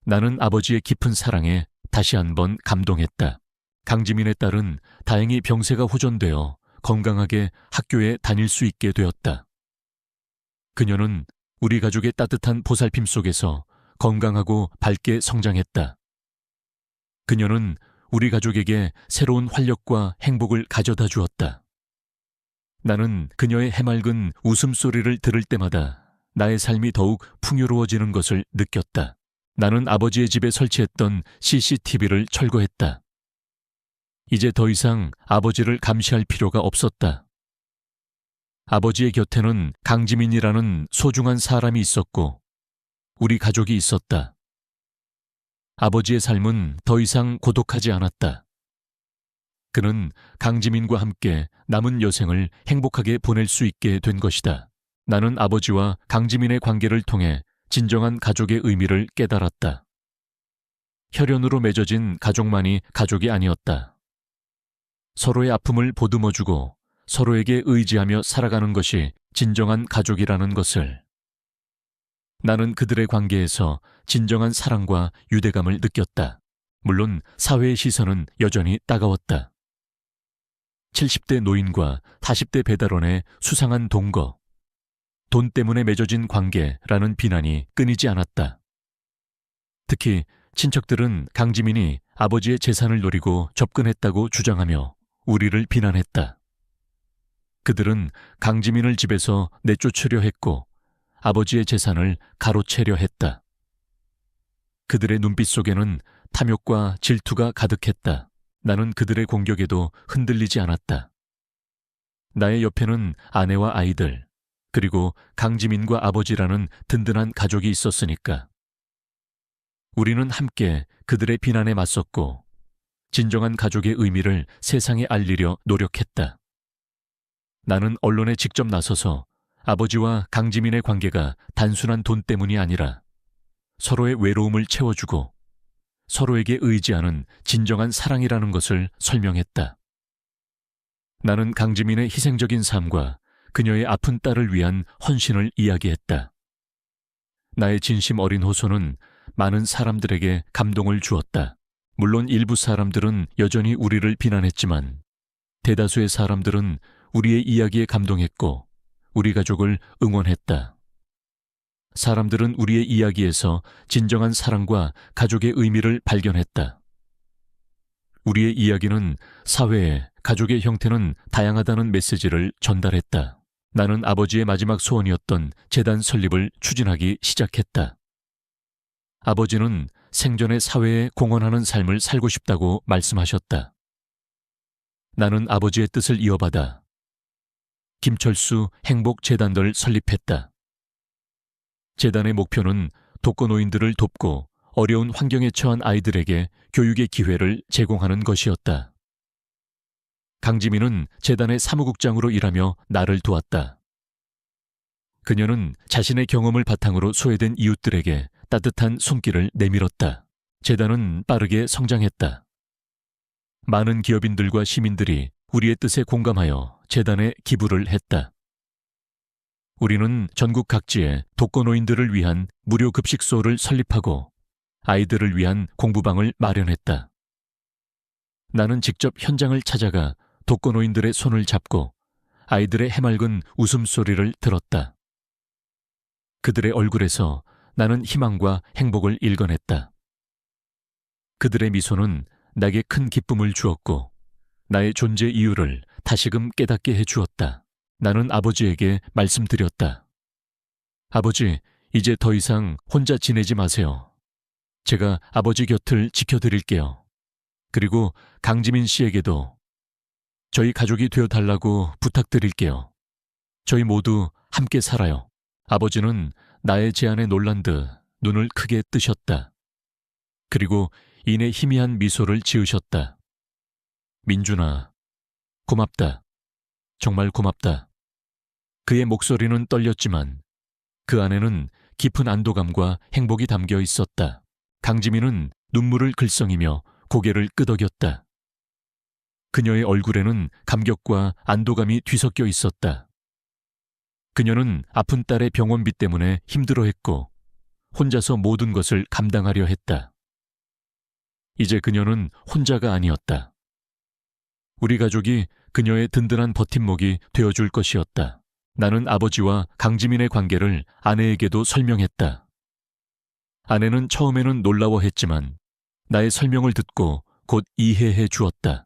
나는 아버지의 깊은 사랑에 다시 한번 감동했다. 강지민의 딸은 다행히 병세가 호전되어 건강하게 학교에 다닐 수 있게 되었다. 그녀는 우리 가족의 따뜻한 보살핌 속에서 건강하고 밝게 성장했다. 그녀는 우리 가족에게 새로운 활력과 행복을 가져다 주었다. 나는 그녀의 해맑은 웃음소리를 들을 때마다 나의 삶이 더욱 풍요로워지는 것을 느꼈다. 나는 아버지의 집에 설치했던 CCTV를 철거했다. 이제 더 이상 아버지를 감시할 필요가 없었다. 아버지의 곁에는 강지민이라는 소중한 사람이 있었고 우리 가족이 있었다. 아버지의 삶은 더 이상 고독하지 않았다. 그는 강지민과 함께 남은 여생을 행복하게 보낼 수 있게 된 것이다. 나는 아버지와 강지민의 관계를 통해 진정한 가족의 의미를 깨달았다. 혈연으로 맺어진 가족만이 가족이 아니었다. 서로의 아픔을 보듬어주고 서로에게 의지하며 살아가는 것이 진정한 가족이라는 것을. 나는 그들의 관계에서 진정한 사랑과 유대감을 느꼈다. 물론 사회의 시선은 여전히 따가웠다. 70대 노인과 40대 배달원의 수상한 동거, 돈 때문에 맺어진 관계라는 비난이 끊이지 않았다. 특히 친척들은 강지민이 아버지의 재산을 노리고 접근했다고 주장하며 우리를 비난했다. 그들은 강지민을 집에서 내쫓으려 했고 아버지의 재산을 가로채려 했다. 그들의 눈빛 속에는 탐욕과 질투가 가득했다. 나는 그들의 공격에도 흔들리지 않았다. 나의 옆에는 아내와 아이들, 그리고 강지민과 아버지라는 든든한 가족이 있었으니까. 우리는 함께 그들의 비난에 맞섰고 진정한 가족의 의미를 세상에 알리려 노력했다. 나는 언론에 직접 나서서 아버지와 강지민의 관계가 단순한 돈 때문이 아니라 서로의 외로움을 채워주고 서로에게 의지하는 진정한 사랑이라는 것을 설명했다. 나는 강지민의 희생적인 삶과 그녀의 아픈 딸을 위한 헌신을 이야기했다. 나의 진심 어린 호소는 많은 사람들에게 감동을 주었다. 물론 일부 사람들은 여전히 우리를 비난했지만 대다수의 사람들은 우리의 이야기에 감동했고 우리 가족을 응원했다. 사람들은 우리의 이야기에서 진정한 사랑과 가족의 의미를 발견했다. 우리의 이야기는 사회에 가족의 형태는 다양하다는 메시지를 전달했다. 나는 아버지의 마지막 소원이었던 재단 설립을 추진하기 시작했다. 아버지는 생전에 사회에 공헌하는 삶을 살고 싶다고 말씀하셨다. 나는 아버지의 뜻을 이어받아 김철수 행복재단을 설립했다. 재단의 목표는 독거노인들을 돕고 어려운 환경에 처한 아이들에게 교육의 기회를 제공하는 것이었다. 강지민은 재단의 사무국장으로 일하며 나를 도왔다. 그녀는 자신의 경험을 바탕으로 소외된 이웃들에게 따뜻한 손길을 내밀었다. 재단은 빠르게 성장했다. 많은 기업인들과 시민들이 우리의 뜻에 공감하여 재단에 기부를 했다. 우리는 전국 각지에 독거노인들을 위한 무료 급식소를 설립하고 아이들을 위한 공부방을 마련했다. 나는 직접 현장을 찾아가 독거노인들의 손을 잡고 아이들의 해맑은 웃음소리를 들었다. 그들의 얼굴에서 나는 희망과 행복을 일궈냈다. 그들의 미소는 내게 큰 기쁨을 주었고 나의 존재 이유를 다시금 깨닫게 해주었다. 나는 아버지에게 말씀드렸다. 아버지, 이제 더 이상 혼자 지내지 마세요. 제가 아버지 곁을 지켜드릴게요. 그리고 강지민 씨에게도 저희 가족이 되어달라고 부탁드릴게요. 저희 모두 함께 살아요. 아버지는 나의 제안에 놀란 듯 눈을 크게 뜨셨다. 그리고 이내 희미한 미소를 지으셨다. 민준아, 고맙다. 정말 고맙다. 그의 목소리는 떨렸지만 그 안에는 깊은 안도감과 행복이 담겨 있었다. 강지민은 눈물을 글썽이며 고개를 끄덕였다. 그녀의 얼굴에는 감격과 안도감이 뒤섞여 있었다. 그녀는 아픈 딸의 병원비 때문에 힘들어했고 혼자서 모든 것을 감당하려 했다. 이제 그녀는 혼자가 아니었다. 우리 가족이 그녀의 든든한 버팀목이 되어줄 것이었다. 나는 아버지와 강지민의 관계를 아내에게도 설명했다. 아내는 처음에는 놀라워했지만 나의 설명을 듣고 곧 이해해 주었다.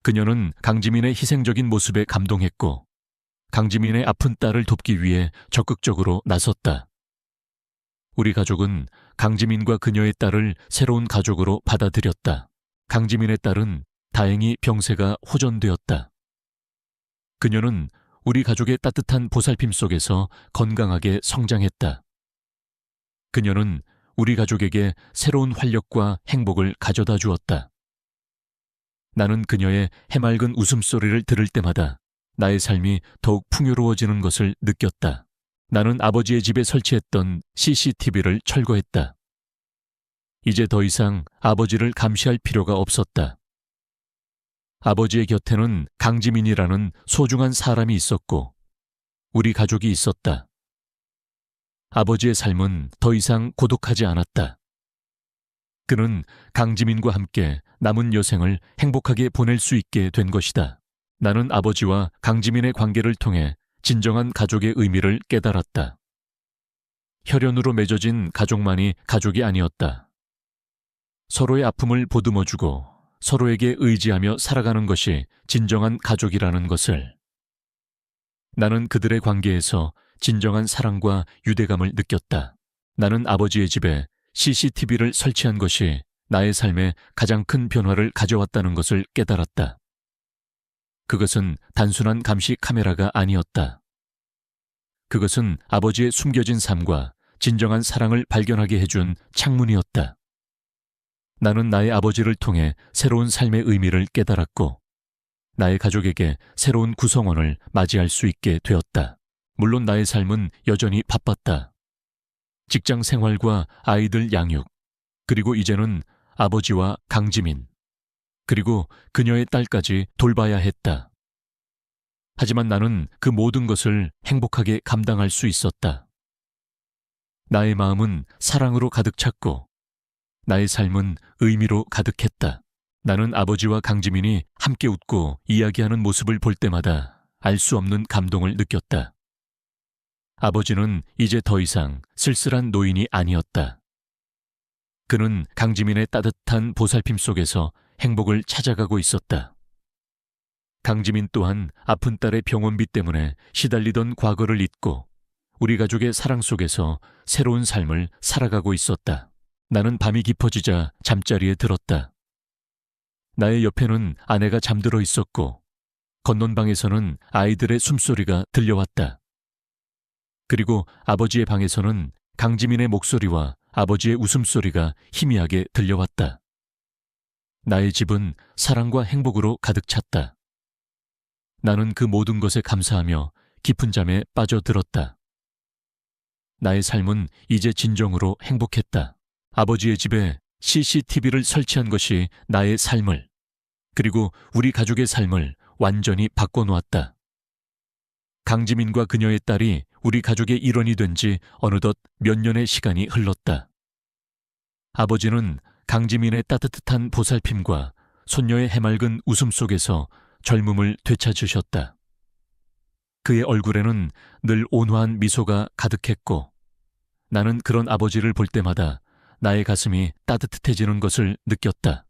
그녀는 강지민의 희생적인 모습에 감동했고 강지민의 아픈 딸을 돕기 위해 적극적으로 나섰다. 우리 가족은 강지민과 그녀의 딸을 새로운 가족으로 받아들였다. 강지민의 딸은 다행히 병세가 호전되었다. 그녀는 우리 가족의 따뜻한 보살핌 속에서 건강하게 성장했다. 그녀는 우리 가족에게 새로운 활력과 행복을 가져다 주었다. 나는 그녀의 해맑은 웃음소리를 들을 때마다 나의 삶이 더욱 풍요로워지는 것을 느꼈다. 나는 아버지의 집에 설치했던 CCTV를 철거했다. 이제 더 이상 아버지를 감시할 필요가 없었다. 아버지의 곁에는 강지민이라는 소중한 사람이 있었고 우리 가족이 있었다. 아버지의 삶은 더 이상 고독하지 않았다. 그는 강지민과 함께 남은 여생을 행복하게 보낼 수 있게 된 것이다. 나는 아버지와 강지민의 관계를 통해 진정한 가족의 의미를 깨달았다. 혈연으로 맺어진 가족만이 가족이 아니었다. 서로의 아픔을 보듬어주고 서로에게 의지하며 살아가는 것이 진정한 가족이라는 것을. 나는 그들의 관계에서 진정한 사랑과 유대감을 느꼈다. 나는 아버지의 집에 CCTV를 설치한 것이 나의 삶에 가장 큰 변화를 가져왔다는 것을 깨달았다. 그것은 단순한 감시 카메라가 아니었다. 그것은 아버지의 숨겨진 삶과 진정한 사랑을 발견하게 해준 창문이었다. 나는 나의 아버지를 통해 새로운 삶의 의미를 깨달았고 나의 가족에게 새로운 구성원을 맞이할 수 있게 되었다. 물론 나의 삶은 여전히 바빴다. 직장 생활과 아이들 양육, 그리고 이제는 아버지와 강지민, 그리고 그녀의 딸까지 돌봐야 했다. 하지만 나는 그 모든 것을 행복하게 감당할 수 있었다. 나의 마음은 사랑으로 가득 찼고 나의 삶은 의미로 가득했다. 나는 아버지와 강지민이 함께 웃고 이야기하는 모습을 볼 때마다 알 수 없는 감동을 느꼈다. 아버지는 이제 더 이상 쓸쓸한 노인이 아니었다. 그는 강지민의 따뜻한 보살핌 속에서 행복을 찾아가고 있었다. 강지민 또한 아픈 딸의 병원비 때문에 시달리던 과거를 잊고 우리 가족의 사랑 속에서 새로운 삶을 살아가고 있었다. 나는 밤이 깊어지자 잠자리에 들었다. 나의 옆에는 아내가 잠들어 있었고 건넌 방에서는 아이들의 숨소리가 들려왔다. 그리고 아버지의 방에서는 강지민의 목소리와 아버지의 웃음소리가 희미하게 들려왔다. 나의 집은 사랑과 행복으로 가득 찼다. 나는 그 모든 것에 감사하며 깊은 잠에 빠져들었다. 나의 삶은 이제 진정으로 행복했다. 아버지의 집에 CCTV를 설치한 것이 나의 삶을, 그리고 우리 가족의 삶을 완전히 바꿔놓았다. 강지민과 그녀의 딸이 우리 가족의 일원이 된 지 어느덧 몇 년의 시간이 흘렀다. 아버지는 강지민의 따뜻한 보살핌과 손녀의 해맑은 웃음 속에서 젊음을 되찾으셨다. 그의 얼굴에는 늘 온화한 미소가 가득했고 나는 그런 아버지를 볼 때마다 나의 가슴이 따뜻해지는 것을 느꼈다.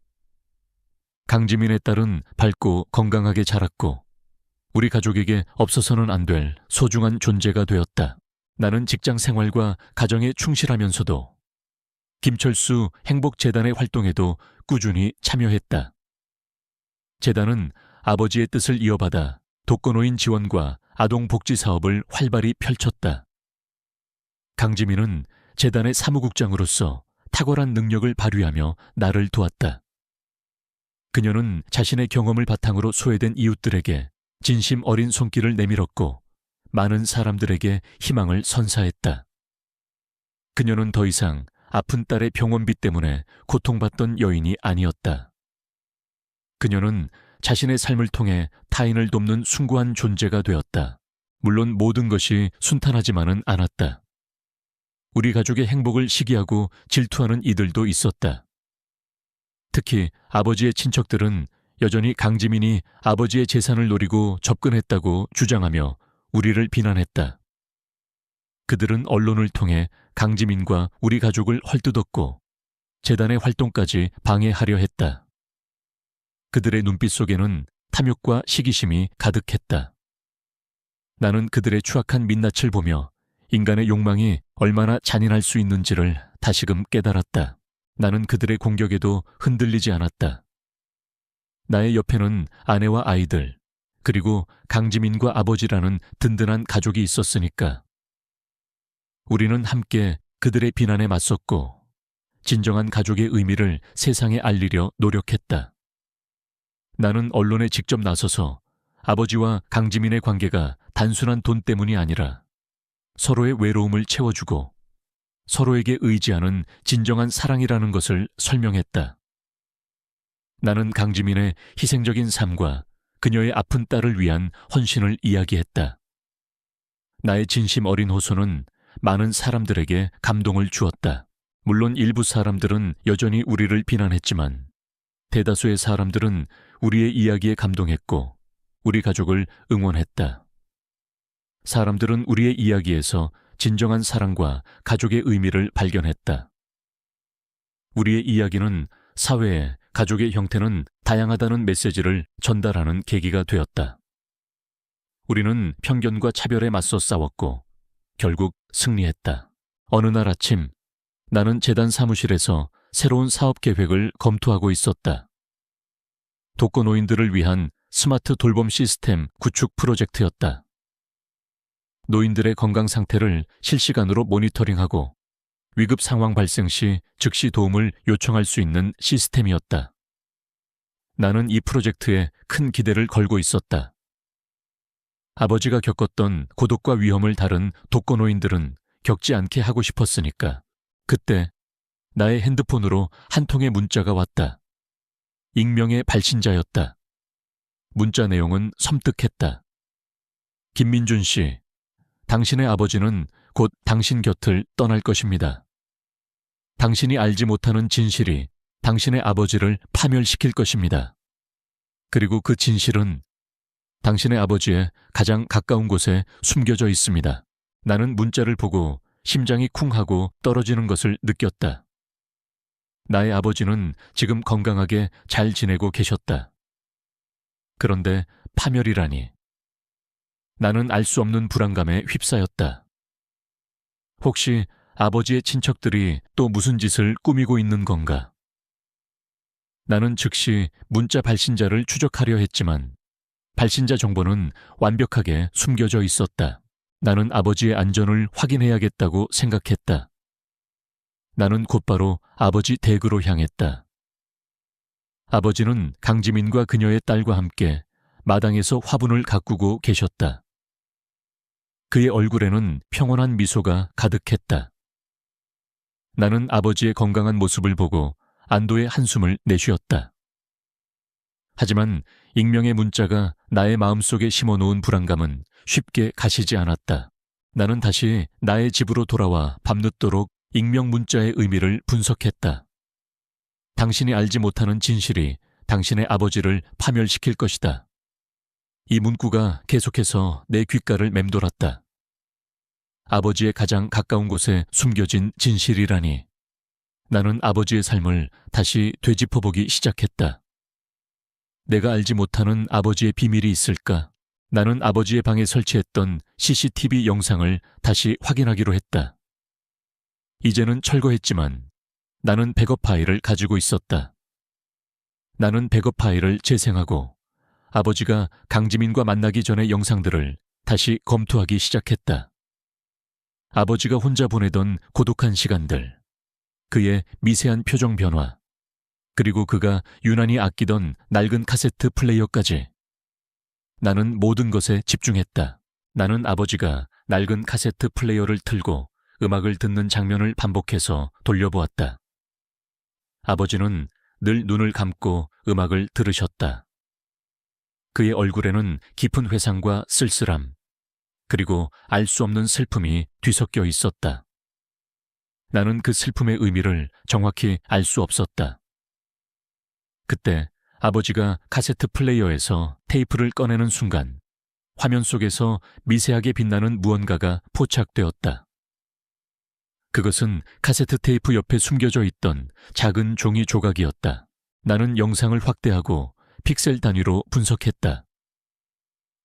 강지민의 딸은 밝고 건강하게 자랐고 우리 가족에게 없어서는 안 될 소중한 존재가 되었다. 나는 직장 생활과 가정에 충실하면서도 김철수 행복재단의 활동에도 꾸준히 참여했다. 재단은 아버지의 뜻을 이어받아 독거노인 지원과 아동복지 사업을 활발히 펼쳤다. 강지민은 재단의 사무국장으로서 탁월한 능력을 발휘하며 나를 도왔다. 그녀는 자신의 경험을 바탕으로 소외된 이웃들에게 진심 어린 손길을 내밀었고 많은 사람들에게 희망을 선사했다. 그녀는 더 이상 아픈 딸의 병원비 때문에 고통받던 여인이 아니었다. 그녀는 자신의 삶을 통해 타인을 돕는 숭고한 존재가 되었다. 물론 모든 것이 순탄하지만은 않았다. 우리 가족의 행복을 시기하고 질투하는 이들도 있었다. 특히 아버지의 친척들은 여전히 강지민이 아버지의 재산을 노리고 접근했다고 주장하며 우리를 비난했다. 그들은 언론을 통해 강지민과 우리 가족을 헐뜯었고 재단의 활동까지 방해하려 했다. 그들의 눈빛 속에는 탐욕과 시기심이 가득했다. 나는 그들의 추악한 민낯을 보며 인간의 욕망이 얼마나 잔인할 수 있는지를 다시금 깨달았다. 나는 그들의 공격에도 흔들리지 않았다. 나의 옆에는 아내와 아이들, 그리고 강지민과 아버지라는 든든한 가족이 있었으니까. 우리는 함께 그들의 비난에 맞섰고 진정한 가족의 의미를 세상에 알리려 노력했다. 나는 언론에 직접 나서서 아버지와 강지민의 관계가 단순한 돈 때문이 아니라 서로의 외로움을 채워주고 서로에게 의지하는 진정한 사랑이라는 것을 설명했다. 나는 강지민의 희생적인 삶과 그녀의 아픈 딸을 위한 헌신을 이야기했다. 나의 진심 어린 호소는 많은 사람들에게 감동을 주었다. 물론 일부 사람들은 여전히 우리를 비난했지만 대다수의 사람들은 우리의 이야기에 감동했고 우리 가족을 응원했다. 사람들은 우리의 이야기에서 진정한 사랑과 가족의 의미를 발견했다. 우리의 이야기는 사회에 가족의 형태는 다양하다는 메시지를 전달하는 계기가 되었다. 우리는 편견과 차별에 맞서 싸웠고 결국 승리했다. 어느 날 아침 나는 재단 사무실에서 새로운 사업 계획을 검토하고 있었다. 독거노인들을 위한 스마트 돌봄 시스템 구축 프로젝트였다. 노인들의 건강 상태를 실시간으로 모니터링하고 위급 상황 발생 시 즉시 도움을 요청할 수 있는 시스템이었다. 나는 이 프로젝트에 큰 기대를 걸고 있었다. 아버지가 겪었던 고독과 위험을 다룬 독거노인들은 겪지 않게 하고 싶었으니까. 그때 나의 핸드폰으로 한 통의 문자가 왔다. 익명의 발신자였다. 문자 내용은 섬뜩했다. 김민준 씨, 당신의 아버지는 곧 당신 곁을 떠날 것입니다. 당신이 알지 못하는 진실이 당신의 아버지를 파멸시킬 것입니다. 그리고 그 진실은 당신의 아버지의 가장 가까운 곳에 숨겨져 있습니다. 나는 문자를 보고 심장이 쿵하고 떨어지는 것을 느꼈다. 나의 아버지는 지금 건강하게 잘 지내고 계셨다. 그런데 파멸이라니. 나는 알 수 없는 불안감에 휩싸였다. 혹시 아버지의 친척들이 또 무슨 짓을 꾸미고 있는 건가? 나는 즉시 문자 발신자를 추적하려 했지만 발신자 정보는 완벽하게 숨겨져 있었다. 나는 아버지의 안전을 확인해야겠다고 생각했다. 나는 곧바로 아버지 댁으로 향했다. 아버지는 강지민과 그녀의 딸과 함께 마당에서 화분을 가꾸고 계셨다. 그의 얼굴에는 평온한 미소가 가득했다. 나는 아버지의 건강한 모습을 보고 안도의 한숨을 내쉬었다. 하지만 익명의 문자가 나의 마음속에 심어놓은 불안감은 쉽게 가시지 않았다. 나는 다시 나의 집으로 돌아와 밤늦도록 익명 문자의 의미를 분석했다. 당신이 알지 못하는 진실이 당신의 아버지를 파멸시킬 것이다. 이 문구가 계속해서 내 귓가를 맴돌았다. 아버지의 가장 가까운 곳에 숨겨진 진실이라니. 나는 아버지의 삶을 다시 되짚어보기 시작했다. 내가 알지 못하는 아버지의 비밀이 있을까? 나는 아버지의 방에 설치했던 CCTV 영상을 다시 확인하기로 했다. 이제는 철거했지만 나는 백업 파일을 가지고 있었다. 나는 백업 파일을 재생하고 아버지가 강지민과 만나기 전의 영상들을 다시 검토하기 시작했다. 아버지가 혼자 보내던 고독한 시간들, 그의 미세한 표정 변화, 그리고 그가 유난히 아끼던 낡은 카세트 플레이어까지. 나는 모든 것에 집중했다. 나는 아버지가 낡은 카세트 플레이어를 틀고 음악을 듣는 장면을 반복해서 돌려보았다. 아버지는 늘 눈을 감고 음악을 들으셨다. 그의 얼굴에는 깊은 회상과 쓸쓸함, 그리고 알 수 없는 슬픔이 뒤섞여 있었다. 나는 그 슬픔의 의미를 정확히 알 수 없었다. 그때 아버지가 카세트 플레이어에서 테이프를 꺼내는 순간 화면 속에서 미세하게 빛나는 무언가가 포착되었다. 그것은 카세트 테이프 옆에 숨겨져 있던 작은 종이 조각이었다. 나는 영상을 확대하고 픽셀 단위로 분석했다.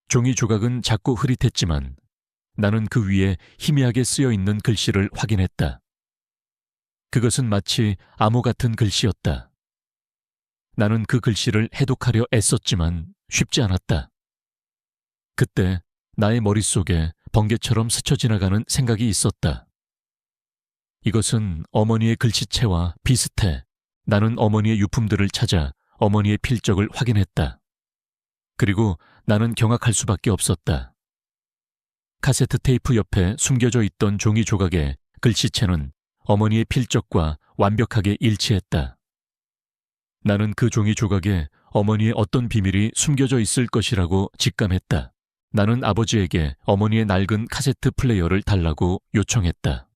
종이 조각은 작고 흐릿했지만 나는 그 위에 희미하게 쓰여 있는 글씨를 확인했다. 그것은 마치 암호 같은 글씨였다. 나는 그 글씨를 해독하려 애썼지만 쉽지 않았다. 그때 나의 머릿속에 번개처럼 스쳐 지나가는 생각이 있었다. 이것은 어머니의 글씨체와 비슷해. 나는 어머니의 유품들을 찾아 어머니의 필적을 확인했다. 그리고 나는 경악할 수밖에 없었다. 카세트 테이프 옆에 숨겨져 있던 종이 조각의 글씨체는 어머니의 필적과 완벽하게 일치했다. 나는 그 종이 조각에 어머니의 어떤 비밀이 숨겨져 있을 것이라고 직감했다. 나는 아버지에게 어머니의 낡은 카세트 플레이어를 달라고 요청했다.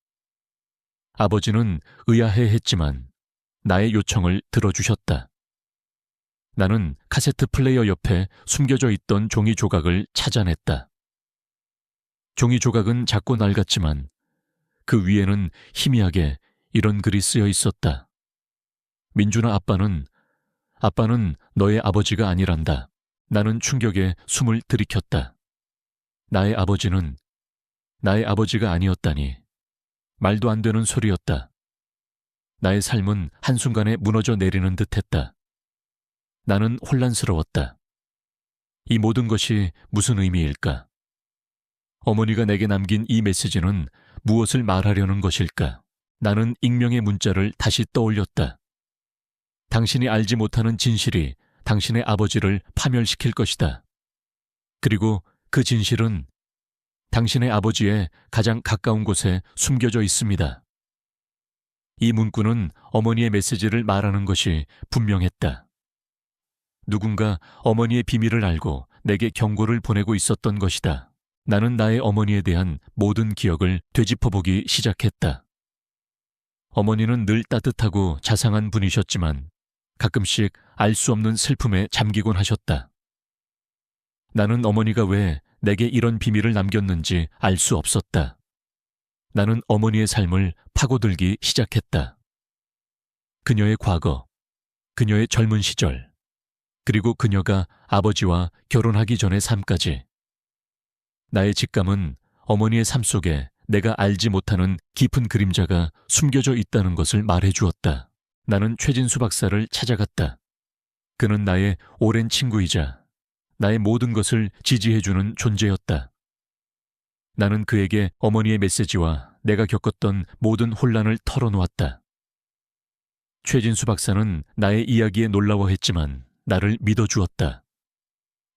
아버지는 의아해했지만 나의 요청을 들어주셨다. 나는 카세트 플레이어 옆에 숨겨져 있던 종이 조각을 찾아냈다. 종이 조각은 작고 낡았지만 그 위에는 희미하게 이런 글이 쓰여 있었다. 민준아, 아빠는 너의 아버지가 아니란다. 나는 충격에 숨을 들이켰다. 나의 아버지는 나의 아버지가 아니었다니. 말도 안 되는 소리였다. 나의 삶은 한순간에 무너져 내리는 듯했다. 나는 혼란스러웠다. 이 모든 것이 무슨 의미일까? 어머니가 내게 남긴 이 메시지는 무엇을 말하려는 것일까? 나는 익명의 문자를 다시 떠올렸다. 당신이 알지 못하는 진실이 당신의 아버지를 파멸시킬 것이다. 그리고 그 진실은 당신의 아버지의 가장 가까운 곳에 숨겨져 있습니다. 이 문구는 어머니의 메시지를 말하는 것이 분명했다. 누군가 어머니의 비밀을 알고 내게 경고를 보내고 있었던 것이다. 나는 나의 어머니에 대한 모든 기억을 되짚어보기 시작했다. 어머니는 늘 따뜻하고 자상한 분이셨지만 가끔씩 알 수 없는 슬픔에 잠기곤 하셨다. 나는 어머니가 왜 내게 이런 비밀을 남겼는지 알 수 없었다. 나는 어머니의 삶을 파고들기 시작했다. 그녀의 과거, 그녀의 젊은 시절, 그리고 그녀가 아버지와 결혼하기 전의 삶까지. 나의 직감은 어머니의 삶 속에 내가 알지 못하는 깊은 그림자가 숨겨져 있다는 것을 말해주었다. 나는 최진수 박사를 찾아갔다. 그는 나의 오랜 친구이자 나의 모든 것을 지지해주는 존재였다. 나는 그에게 어머니의 메시지와 내가 겪었던 모든 혼란을 털어놓았다. 최진수 박사는 나의 이야기에 놀라워했지만 나를 믿어주었다.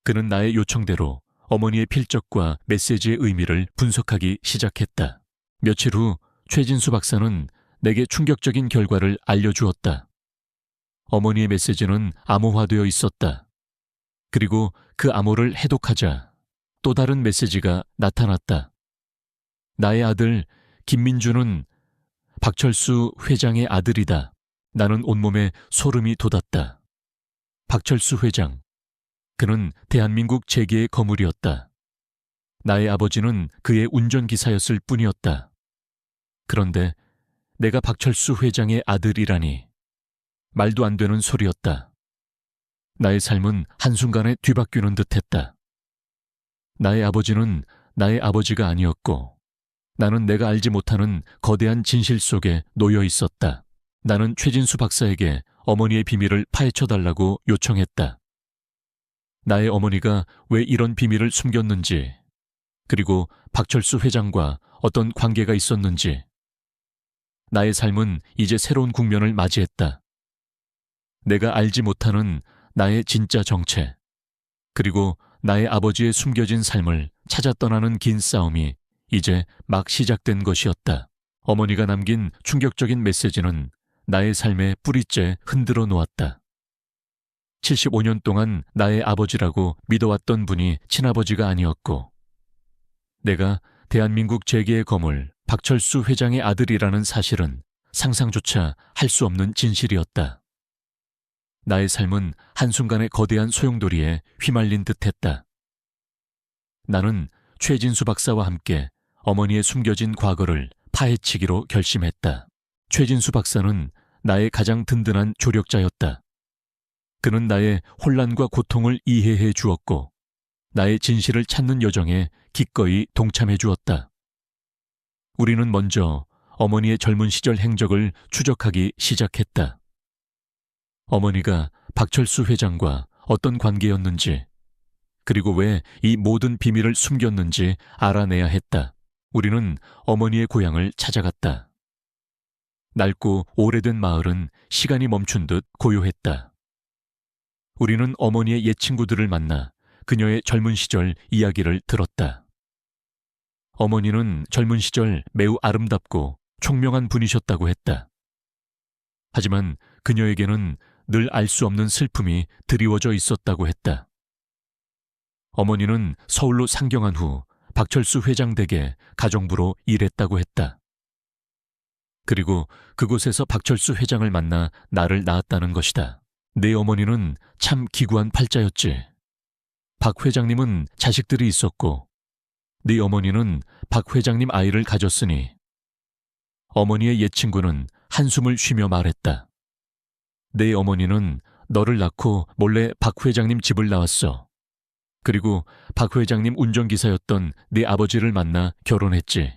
그는 나의 요청대로 어머니의 필적과 메시지의 의미를 분석하기 시작했다. 며칠 후 최진수 박사는 내게 충격적인 결과를 알려주었다. 어머니의 메시지는 암호화되어 있었다. 그리고 그 암호를 해독하자 또 다른 메시지가 나타났다. 나의 아들 김민주는 박철수 회장의 아들이다. 나는 온몸에 소름이 돋았다. 박철수 회장. 그는 대한민국 재계의 거물이었다. 나의 아버지는 그의 운전기사였을 뿐이었다. 그런데 내가 박철수 회장의 아들이라니. 말도 안 되는 소리였다. 나의 삶은 한순간에 뒤바뀌는 듯했다. 나의 아버지는 나의 아버지가 아니었고 나는 내가 알지 못하는 거대한 진실 속에 놓여 있었다. 나는 최진수 박사에게 어머니의 비밀을 파헤쳐달라고 요청했다. 나의 어머니가 왜 이런 비밀을 숨겼는지, 그리고 박철수 회장과 어떤 관계가 있었는지. 나의 삶은 이제 새로운 국면을 맞이했다. 내가 알지 못하는 나의 진짜 정체, 그리고 나의 아버지의 숨겨진 삶을 찾아 떠나는 긴 싸움이 이제 막 시작된 것이었다. 어머니가 남긴 충격적인 메시지는 나의 삶의 뿌리째 흔들어 놓았다. 75년 동안 나의 아버지라고 믿어왔던 분이 친아버지가 아니었고, 내가 대한민국 재계의 거물 박철수 회장의 아들이라는 사실은 상상조차 할 수 없는 진실이었다. 나의 삶은 한순간에 거대한 소용돌이에 휘말린 듯했다. 나는 최진수 박사와 함께 어머니의 숨겨진 과거를 파헤치기로 결심했다. 최진수 박사는 나의 가장 든든한 조력자였다. 그는 나의 혼란과 고통을 이해해 주었고 나의 진실을 찾는 여정에 기꺼이 동참해 주었다. 우리는 먼저 어머니의 젊은 시절 행적을 추적하기 시작했다. 어머니가 박철수 회장과 어떤 관계였는지, 그리고 왜 이 모든 비밀을 숨겼는지 알아내야 했다. 우리는 어머니의 고향을 찾아갔다. 낡고 오래된 마을은 시간이 멈춘 듯 고요했다. 우리는 어머니의 옛 친구들을 만나 그녀의 젊은 시절 이야기를 들었다. 어머니는 젊은 시절 매우 아름답고 총명한 분이셨다고 했다. 하지만 그녀에게는 늘 알 수 없는 슬픔이 드리워져 있었다고 했다. 어머니는 서울로 상경한 후 박철수 회장 댁에 가정부로 일했다고 했다. 그리고 그곳에서 박철수 회장을 만나 나를 낳았다는 것이다. 내 어머니는 참 기구한 팔자였지. 박 회장님은 자식들이 있었고 네 어머니는 박 회장님 아이를 가졌으니. 어머니의 옛 친구는 한숨을 쉬며 말했다. 내 어머니는 너를 낳고 몰래 박 회장님 집을 나왔어. 그리고 박 회장님 운전기사였던 네 아버지를 만나 결혼했지.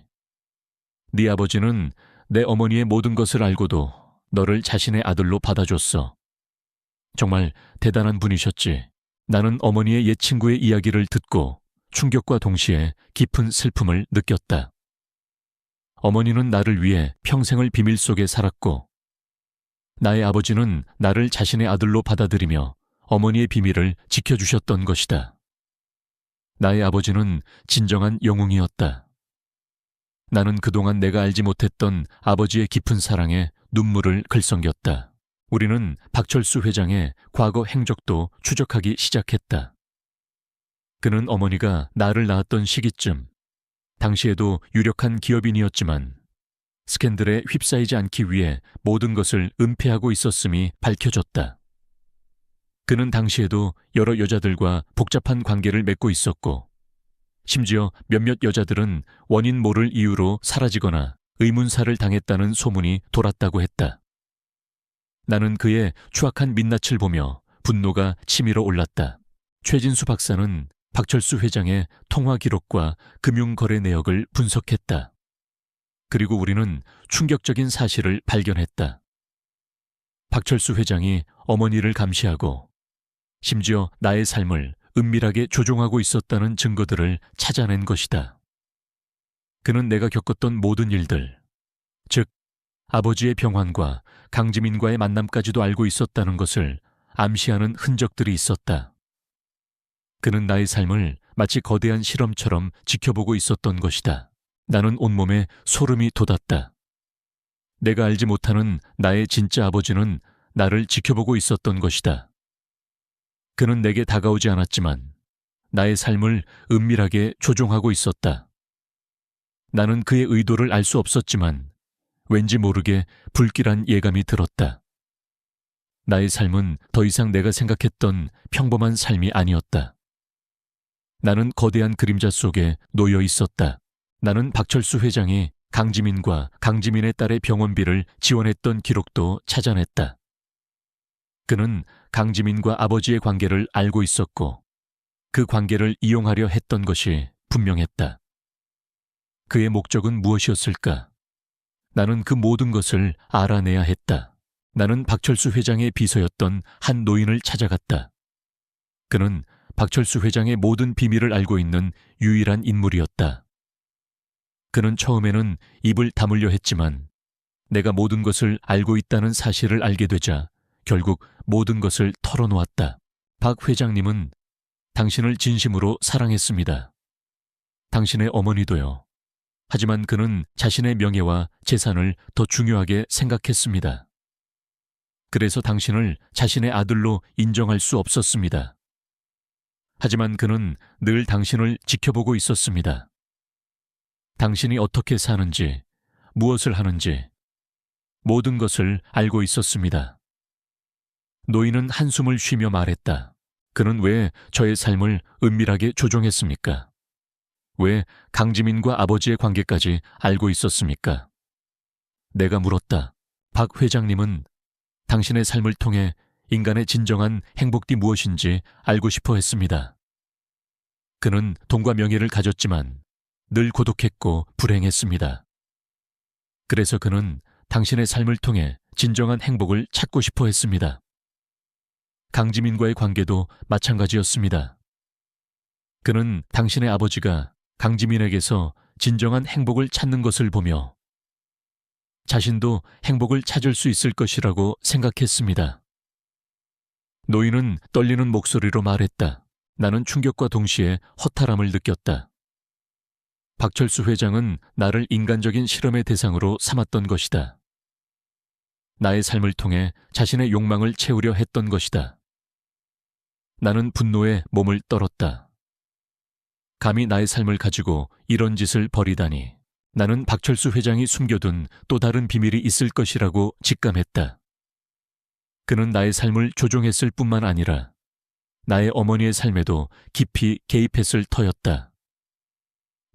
네 아버지는 내 어머니의 모든 것을 알고도 너를 자신의 아들로 받아줬어. 정말 대단한 분이셨지. 나는 어머니의 옛 친구의 이야기를 듣고 충격과 동시에 깊은 슬픔을 느꼈다. 어머니는 나를 위해 평생을 비밀 속에 살았고 나의 아버지는 나를 자신의 아들로 받아들이며 어머니의 비밀을 지켜주셨던 것이다. 나의 아버지는 진정한 영웅이었다. 나는 그동안 내가 알지 못했던 아버지의 깊은 사랑에 눈물을 글썽겼다. 우리는 박철수 회장의 과거 행적도 추적하기 시작했다. 그는 어머니가 나를 낳았던 시기쯤, 당시에도 유력한 기업인이었지만 스캔들에 휩싸이지 않기 위해 모든 것을 은폐하고 있었음이 밝혀졌다. 그는 당시에도 여러 여자들과 복잡한 관계를 맺고 있었고, 심지어 몇몇 여자들은 원인 모를 이유로 사라지거나 의문사를 당했다는 소문이 돌았다고 했다. 나는 그의 추악한 민낯을 보며 분노가 치밀어 올랐다. 최진수 박사는 박철수 회장의 통화 기록과 금융거래 내역을 분석했다. 그리고 우리는 충격적인 사실을 발견했다. 박철수 회장이 어머니를 감시하고 심지어 나의 삶을 은밀하게 조종하고 있었다는 증거들을 찾아낸 것이다. 그는 내가 겪었던 모든 일들, 즉 아버지의 병환과 강지민과의 만남까지도 알고 있었다는 것을 암시하는 흔적들이 있었다. 그는 나의 삶을 마치 거대한 실험처럼 지켜보고 있었던 것이다. 나는 온몸에 소름이 돋았다. 내가 알지 못하는 나의 진짜 아버지는 나를 지켜보고 있었던 것이다. 그는 내게 다가오지 않았지만 나의 삶을 은밀하게 조종하고 있었다. 나는 그의 의도를 알 수 없었지만 왠지 모르게 불길한 예감이 들었다. 나의 삶은 더 이상 내가 생각했던 평범한 삶이 아니었다. 나는 거대한 그림자 속에 놓여 있었다. 나는 박철수 회장이 강지민과 강지민의 딸의 병원비를 지원했던 기록도 찾아냈다. 그는 강지민과 아버지의 관계를 알고 있었고 그 관계를 이용하려 했던 것이 분명했다. 그의 목적은 무엇이었을까? 나는 그 모든 것을 알아내야 했다. 나는 박철수 회장의 비서였던 한 노인을 찾아갔다. 그는 박철수 회장의 모든 비밀을 알고 있는 유일한 인물이었다. 그는 처음에는 입을 다물려 했지만 내가 모든 것을 알고 있다는 사실을 알게 되자 결국 모든 것을 털어놓았다. 박 회장님은 당신을 진심으로 사랑했습니다. 당신의 어머니도요. 하지만 그는 자신의 명예와 재산을 더 중요하게 생각했습니다. 그래서 당신을 자신의 아들로 인정할 수 없었습니다. 하지만 그는 늘 당신을 지켜보고 있었습니다. 당신이 어떻게 사는지, 무엇을 하는지 모든 것을 알고 있었습니다. 노인은 한숨을 쉬며 말했다. 그는 왜 저의 삶을 은밀하게 조종했습니까? 왜 강지민과 아버지의 관계까지 알고 있었습니까? 내가 물었다. 박 회장님은 당신의 삶을 통해 인간의 진정한 행복이 무엇인지 알고 싶어 했습니다. 그는 돈과 명예를 가졌지만 늘 고독했고 불행했습니다. 그래서 그는 당신의 삶을 통해 진정한 행복을 찾고 싶어 했습니다. 강지민과의 관계도 마찬가지였습니다. 그는 당신의 아버지가 강지민에게서 진정한 행복을 찾는 것을 보며 자신도 행복을 찾을 수 있을 것이라고 생각했습니다. 노인은 떨리는 목소리로 말했다. 나는 충격과 동시에 허탈함을 느꼈다. 박철수 회장은 나를 인간적인 실험의 대상으로 삼았던 것이다. 나의 삶을 통해 자신의 욕망을 채우려 했던 것이다. 나는 분노에 몸을 떨었다. 감히 나의 삶을 가지고 이런 짓을 벌이다니. 나는 박철수 회장이 숨겨둔 또 다른 비밀이 있을 것이라고 직감했다. 그는 나의 삶을 조종했을 뿐만 아니라 나의 어머니의 삶에도 깊이 개입했을 터였다.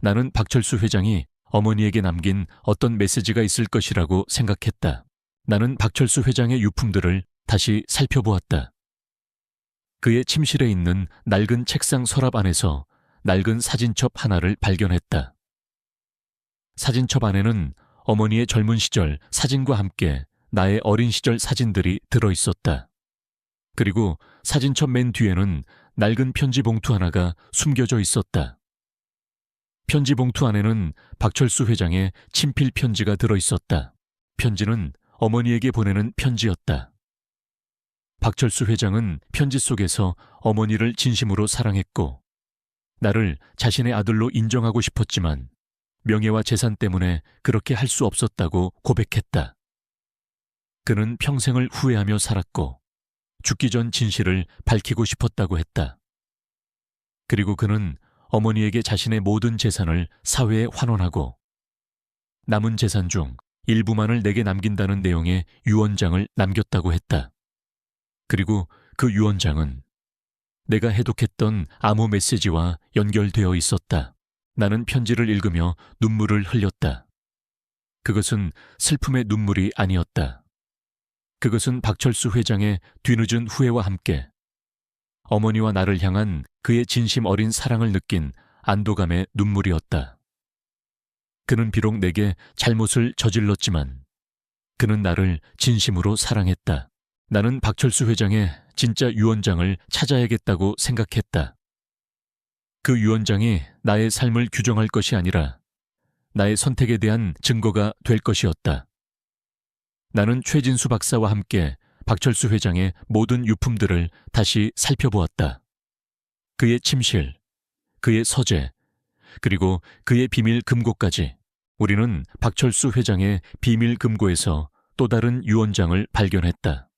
나는 박철수 회장이 어머니에게 남긴 어떤 메시지가 있을 것이라고 생각했다. 나는 박철수 회장의 유품들을 다시 살펴보았다. 그의 침실에 있는 낡은 책상 서랍 안에서 낡은 사진첩 하나를 발견했다. 사진첩 안에는 어머니의 젊은 시절 사진과 함께 나의 어린 시절 사진들이 들어있었다. 그리고 사진첩 맨 뒤에는 낡은 편지 봉투 하나가 숨겨져 있었다. 편지 봉투 안에는 박철수 회장의 친필 편지가 들어있었다. 편지는 어머니에게 보내는 편지였다. 박철수 회장은 편지 속에서 어머니를 진심으로 사랑했고 나를 자신의 아들로 인정하고 싶었지만 명예와 재산 때문에 그렇게 할 수 없었다고 고백했다. 그는 평생을 후회하며 살았고 죽기 전 진실을 밝히고 싶었다고 했다. 그리고 그는 어머니에게 자신의 모든 재산을 사회에 환원하고 남은 재산 중 일부만을 내게 남긴다는 내용의 유언장을 남겼다고 했다. 그리고 그 유언장은 내가 해독했던 암호 메시지와 연결되어 있었다. 나는 편지를 읽으며 눈물을 흘렸다. 그것은 슬픔의 눈물이 아니었다. 그것은 박철수 회장의 뒤늦은 후회와 함께 어머니와 나를 향한 그의 진심 어린 사랑을 느낀 안도감의 눈물이었다. 그는 비록 내게 잘못을 저질렀지만 그는 나를 진심으로 사랑했다. 나는 박철수 회장의 진짜 유언장을 찾아야겠다고 생각했다. 그 유언장이 나의 삶을 규정할 것이 아니라 나의 선택에 대한 증거가 될 것이었다. 나는 최진수 박사와 함께 박철수 회장의 모든 유품들을 다시 살펴보았다. 그의 침실, 그의 서재, 그리고 그의 비밀 금고까지. 우리는 박철수 회장의 비밀 금고에서 또 다른 유언장을 발견했다.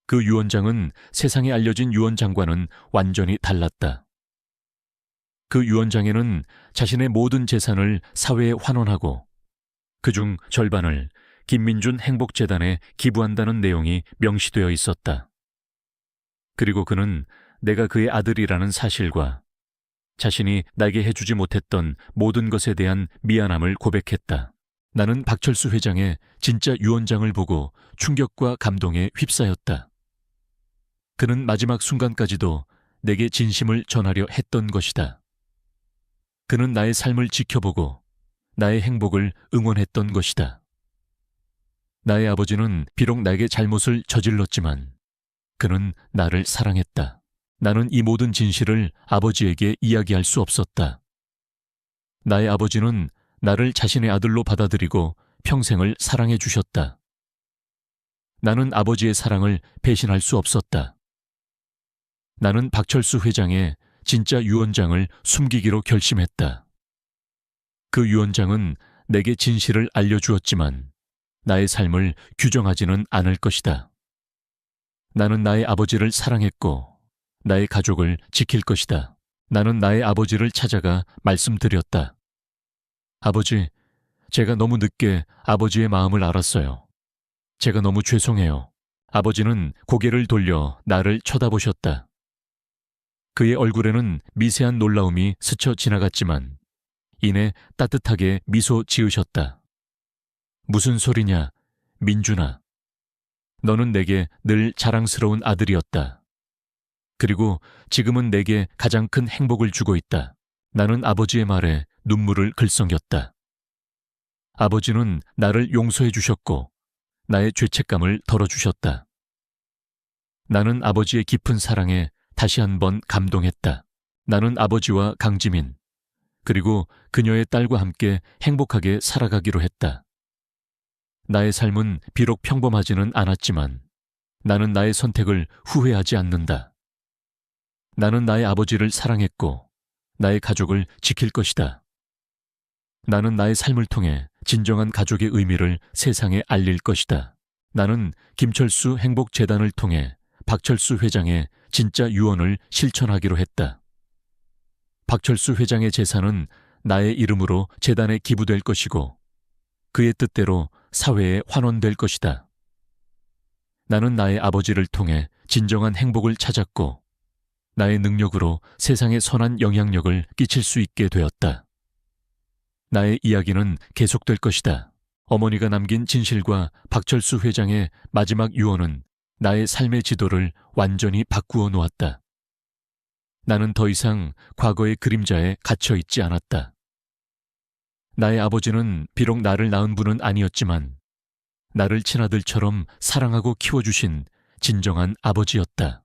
그 유언장은 세상에 알려진 유언장과는 완전히 달랐다. 그 유언장에는 자신의 모든 재산을 사회에 환원하고 그중 절반을 김민준 행복재단에 기부한다는 내용이 명시되어 있었다. 그리고 그는 내가 그의 아들이라는 사실과 자신이 나에게 해주지 못했던 모든 것에 대한 미안함을 고백했다. 나는 박철수 회장의 진짜 유언장을 보고 충격과 감동에 휩싸였다. 그는 마지막 순간까지도 내게 진심을 전하려 했던 것이다. 그는 나의 삶을 지켜보고 나의 행복을 응원했던 것이다. 나의 아버지는 비록 나에게 잘못을 저질렀지만 그는 나를 사랑했다. 나는 이 모든 진실을 아버지에게 이야기할 수 없었다. 나의 아버지는 나를 자신의 아들로 받아들이고 평생을 사랑해 주셨다. 나는 아버지의 사랑을 배신할 수 없었다. 나는 박철수 회장의 진짜 유언장을 숨기기로 결심했다. 그 유언장은 내게 진실을 알려주었지만 나의 삶을 규정하지는 않을 것이다. 나는 나의 아버지를 사랑했고 나의 가족을 지킬 것이다. 나는 나의 아버지를 찾아가 말씀드렸다. 아버지, 제가 너무 늦게 아버지의 마음을 알았어요. 제가 너무 죄송해요. 아버지는 고개를 돌려 나를 쳐다보셨다. 그의 얼굴에는 미세한 놀라움이 스쳐 지나갔지만 이내 따뜻하게 미소 지으셨다. 무슨 소리냐, 민준아. 너는 내게 늘 자랑스러운 아들이었다. 그리고 지금은 내게 가장 큰 행복을 주고 있다. 나는 아버지의 말에 눈물을 글썽였다. 아버지는 나를 용서해 주셨고 나의 죄책감을 덜어주셨다. 나는 아버지의 깊은 사랑에 다시 한번 감동했다. 나는 아버지와 강지민, 그리고 그녀의 딸과 함께 행복하게 살아가기로 했다. 나의 삶은 비록 평범하지는 않았지만 나는 나의 선택을 후회하지 않는다. 나는 나의 아버지를 사랑했고 나의 가족을 지킬 것이다. 나는 나의 삶을 통해 진정한 가족의 의미를 세상에 알릴 것이다. 나는 김철수 행복재단을 통해 박철수 회장의 진짜 유언을 실천하기로 했다. 박철수 회장의 재산은 나의 이름으로 재단에 기부될 것이고 그의 뜻대로 사회에 환원될 것이다. 나는 나의 아버지를 통해 진정한 행복을 찾았고 나의 능력으로 세상에 선한 영향력을 끼칠 수 있게 되었다. 나의 이야기는 계속될 것이다. 어머니가 남긴 진실과 박철수 회장의 마지막 유언은 나의 삶의 지도를 완전히 바꾸어 놓았다. 나는 더 이상 과거의 그림자에 갇혀 있지 않았다. 나의 아버지는 비록 나를 낳은 분은 아니었지만 나를 친아들처럼 사랑하고 키워주신 진정한 아버지였다.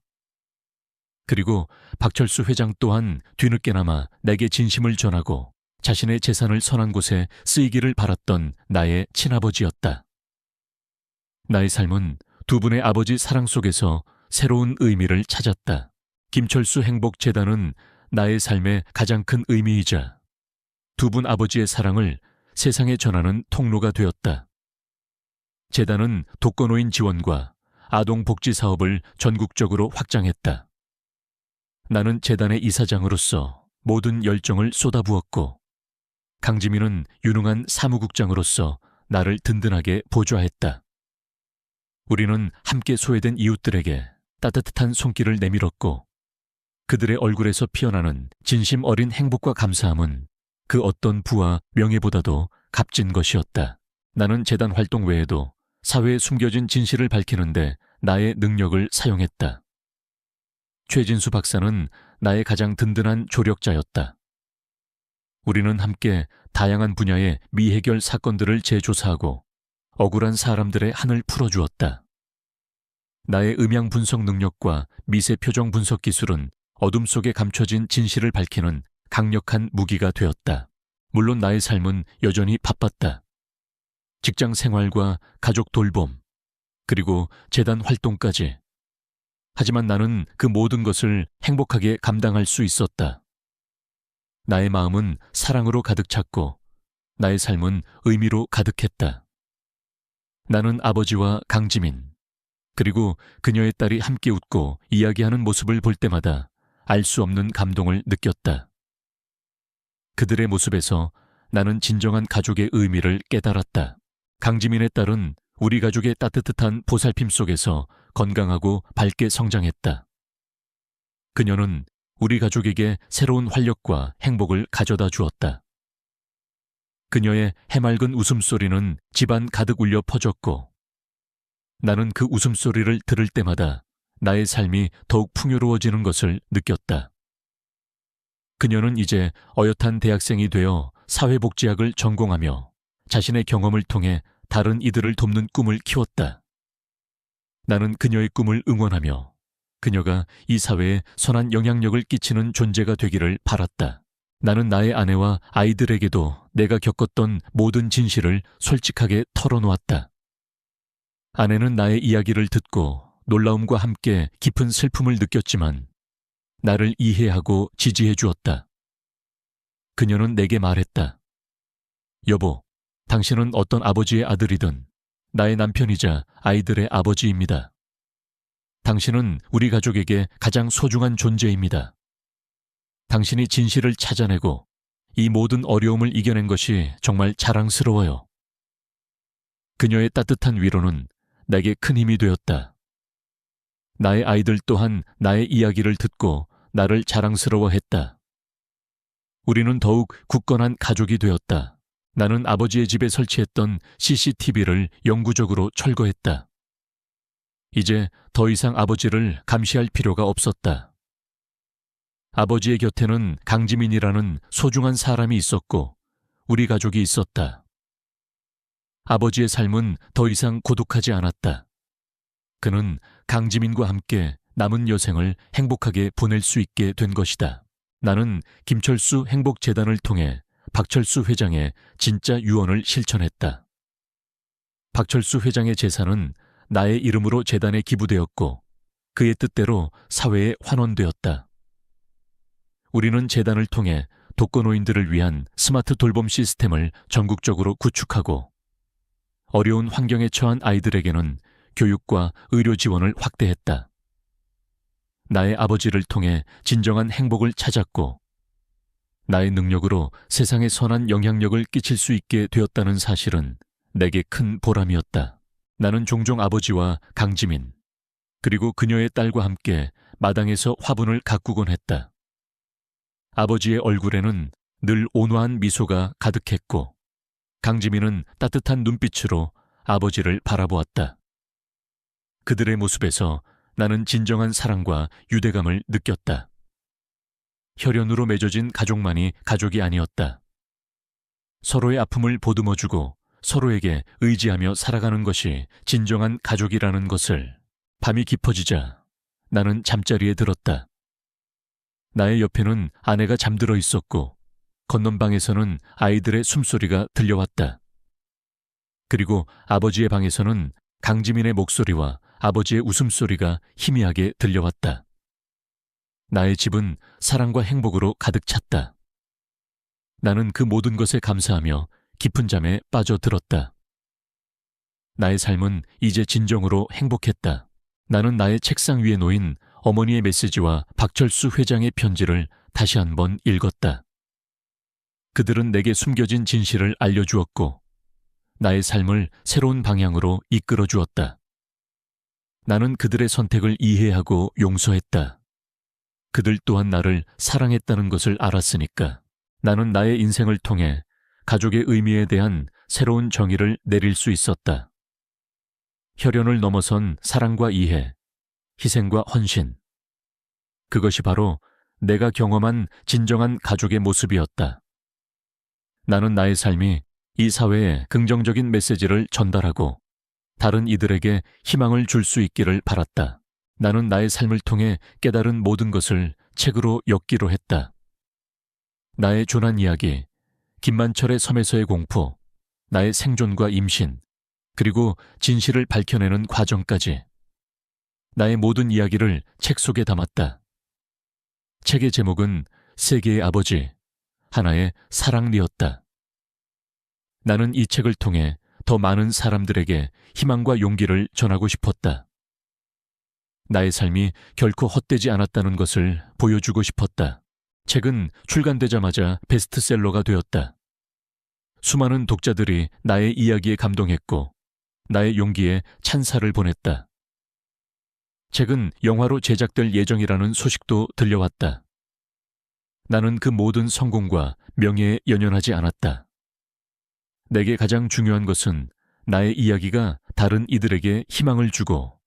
그리고 박철수 회장 또한 뒤늦게나마 내게 진심을 전하고 자신의 재산을 선한 곳에 쓰이기를 바랐던 나의 친아버지였다. 나의 삶은 두 분의 아버지 사랑 속에서 새로운 의미를 찾았다. 김철수 행복재단은 나의 삶의 가장 큰 의미이자 두 분 아버지의 사랑을 세상에 전하는 통로가 되었다. 재단은 독거노인 지원과 아동복지 사업을 전국적으로 확장했다. 나는 재단의 이사장으로서 모든 열정을 쏟아부었고, 강지민은 유능한 사무국장으로서 나를 든든하게 보좌했다. 우리는 함께 소외된 이웃들에게 따뜻한 손길을 내밀었고, 그들의 얼굴에서 피어나는 진심 어린 행복과 감사함은 그 어떤 부와 명예보다도 값진 것이었다. 나는 재단 활동 외에도 사회에 숨겨진 진실을 밝히는데 나의 능력을 사용했다. 최진수 박사는 나의 가장 든든한 조력자였다. 우리는 함께 다양한 분야의 미해결 사건들을 재조사하고 억울한 사람들의 한을 풀어주었다. 나의 음향 분석 능력과 미세 표정 분석 기술은 어둠 속에 감춰진 진실을 밝히는 강력한 무기가 되었다. 물론 나의 삶은 여전히 바빴다. 직장 생활과 가족 돌봄, 그리고 재단 활동까지. 하지만 나는 그 모든 것을 행복하게 감당할 수 있었다. 나의 마음은 사랑으로 가득 찼고 나의 삶은 의미로 가득했다. 나는 아버지와 강지민, 그리고 그녀의 딸이 함께 웃고 이야기하는 모습을 볼 때마다 알 수 없는 감동을 느꼈다. 그들의 모습에서 나는 진정한 가족의 의미를 깨달았다. 강지민의 딸은 우리 가족의 따뜻한 보살핌 속에서 건강하고 밝게 성장했다. 그녀는 우리 가족에게 새로운 활력과 행복을 가져다 주었다. 그녀의 해맑은 웃음소리는 집안 가득 울려 퍼졌고, 나는 그 웃음소리를 들을 때마다 나의 삶이 더욱 풍요로워지는 것을 느꼈다. 그녀는 이제 어엿한 대학생이 되어 사회복지학을 전공하며 자신의 경험을 통해 다른 이들을 돕는 꿈을 키웠다. 나는 그녀의 꿈을 응원하며 그녀가 이 사회에 선한 영향력을 끼치는 존재가 되기를 바랐다. 나는 나의 아내와 아이들에게도 내가 겪었던 모든 진실을 솔직하게 털어놓았다. 아내는 나의 이야기를 듣고 놀라움과 함께 깊은 슬픔을 느꼈지만 나를 이해하고 지지해 주었다. 그녀는 내게 말했다. 여보, 당신은 어떤 아버지의 아들이든 나의 남편이자 아이들의 아버지입니다. 당신은 우리 가족에게 가장 소중한 존재입니다. 당신이 진실을 찾아내고 이 모든 어려움을 이겨낸 것이 정말 자랑스러워요. 그녀의 따뜻한 위로는 내게 큰 힘이 되었다. 나의 아이들 또한 나의 이야기를 듣고 나를 자랑스러워했다. 우리는 더욱 굳건한 가족이 되었다. 나는 아버지의 집에 설치했던 CCTV를 영구적으로 철거했다. 이제 더 이상 아버지를 감시할 필요가 없었다. 아버지의 곁에는 강지민이라는 소중한 사람이 있었고 우리 가족이 있었다. 아버지의 삶은 더 이상 고독하지 않았다. 그는 강지민과 함께 남은 여생을 행복하게 보낼 수 있게 된 것이다. 나는 김철수 행복재단을 통해 박철수 회장의 진짜 유언을 실천했다. 박철수 회장의 재산은 나의 이름으로 재단에 기부되었고 그의 뜻대로 사회에 환원되었다. 우리는 재단을 통해 독거노인들을 위한 스마트 돌봄 시스템을 전국적으로 구축하고 어려운 환경에 처한 아이들에게는 교육과 의료 지원을 확대했다. 나의 아버지를 통해 진정한 행복을 찾았고 나의 능력으로 세상에 선한 영향력을 끼칠 수 있게 되었다는 사실은 내게 큰 보람이었다. 나는 종종 아버지와 강지민, 그리고 그녀의 딸과 함께 마당에서 화분을 가꾸곤 했다. 아버지의 얼굴에는 늘 온화한 미소가 가득했고 강지민은 따뜻한 눈빛으로 아버지를 바라보았다. 그들의 모습에서 나는 진정한 사랑과 유대감을 느꼈다. 혈연으로 맺어진 가족만이 가족이 아니었다. 서로의 아픔을 보듬어주고 서로에게 의지하며 살아가는 것이 진정한 가족이라는 것을 밤이 깊어지자 나는 잠자리에 들었다. 나의 옆에는 아내가 잠들어 있었고 건넌방에서는 아이들의 숨소리가 들려왔다. 그리고 아버지의 방에서는 강지민의 목소리와 아버지의 웃음소리가 희미하게 들려왔다. 나의 집은 사랑과 행복으로 가득 찼다. 나는 그 모든 것에 감사하며 깊은 잠에 빠져들었다. 나의 삶은 이제 진정으로 행복했다. 나는 나의 책상 위에 놓인 어머니의 메시지와 박철수 회장의 편지를 다시 한번 읽었다. 그들은 내게 숨겨진 진실을 알려주었고 나의 삶을 새로운 방향으로 이끌어 주었다. 나는 그들의 선택을 이해하고 용서했다. 그들 또한 나를 사랑했다는 것을 알았으니까 나는 나의 인생을 통해 가족의 의미에 대한 새로운 정의를 내릴 수 있었다. 혈연을 넘어선 사랑과 이해, 희생과 헌신. 그것이 바로 내가 경험한 진정한 가족의 모습이었다. 나는 나의 삶이 이 사회에 긍정적인 메시지를 전달하고 다른 이들에게 희망을 줄 수 있기를 바랐다. 나는 나의 삶을 통해 깨달은 모든 것을 책으로 엮기로 했다. 나의 조난 이야기, 김만철의 섬에서의 공포, 나의 생존과 임신, 그리고 진실을 밝혀내는 과정까지 나의 모든 이야기를 책 속에 담았다. 책의 제목은 세계의 아버지, 하나의 사랑리였다. 나는 이 책을 통해 더 많은 사람들에게 희망과 용기를 전하고 싶었다. 나의 삶이 결코 헛되지 않았다는 것을 보여주고 싶었다. 책은 출간되자마자 베스트셀러가 되었다. 수많은 독자들이 나의 이야기에 감동했고 나의 용기에 찬사를 보냈다. 책은 영화로 제작될 예정이라는 소식도 들려왔다. 나는 그 모든 성공과 명예에 연연하지 않았다. 내게 가장 중요한 것은 나의 이야기가 다른 이들에게 희망을 주고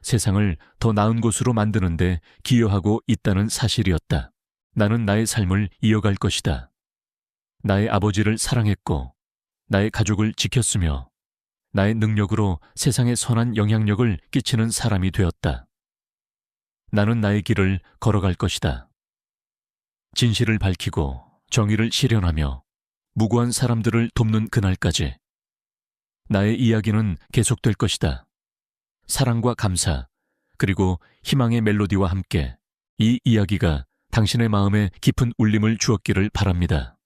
세상을 더 나은 곳으로 만드는 데 기여하고 있다는 사실이었다. 나는 나의 삶을 이어갈 것이다. 나의 아버지를 사랑했고 나의 가족을 지켰으며 나의 능력으로 세상에 선한 영향력을 끼치는 사람이 되었다. 나는 나의 길을 걸어갈 것이다. 진실을 밝히고 정의를 실현하며 무고한 사람들을 돕는 그날까지 나의 이야기는 계속될 것이다. 사랑과 감사, 그리고 희망의 멜로디와 함께 이 이야기가 당신의 마음에 깊은 울림을 주었기를 바랍니다.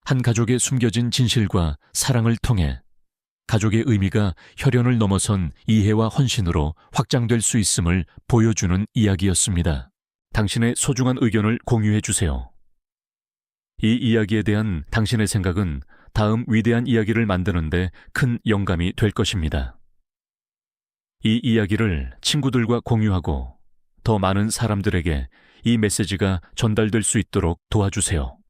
한 가족의 숨겨진 진실과 사랑을 통해 가족의 의미가 혈연을 넘어선 이해와 헌신으로 확장될 수 있음을 보여주는 이야기였습니다. 당신의 소중한 의견을 공유해 주세요. 이 이야기에 대한 당신의 생각은 다음 위대한 이야기를 만드는 데 큰 영감이 될 것입니다. 이 이야기를 친구들과 공유하고 더 많은 사람들에게 이 메시지가 전달될 수 있도록 도와주세요.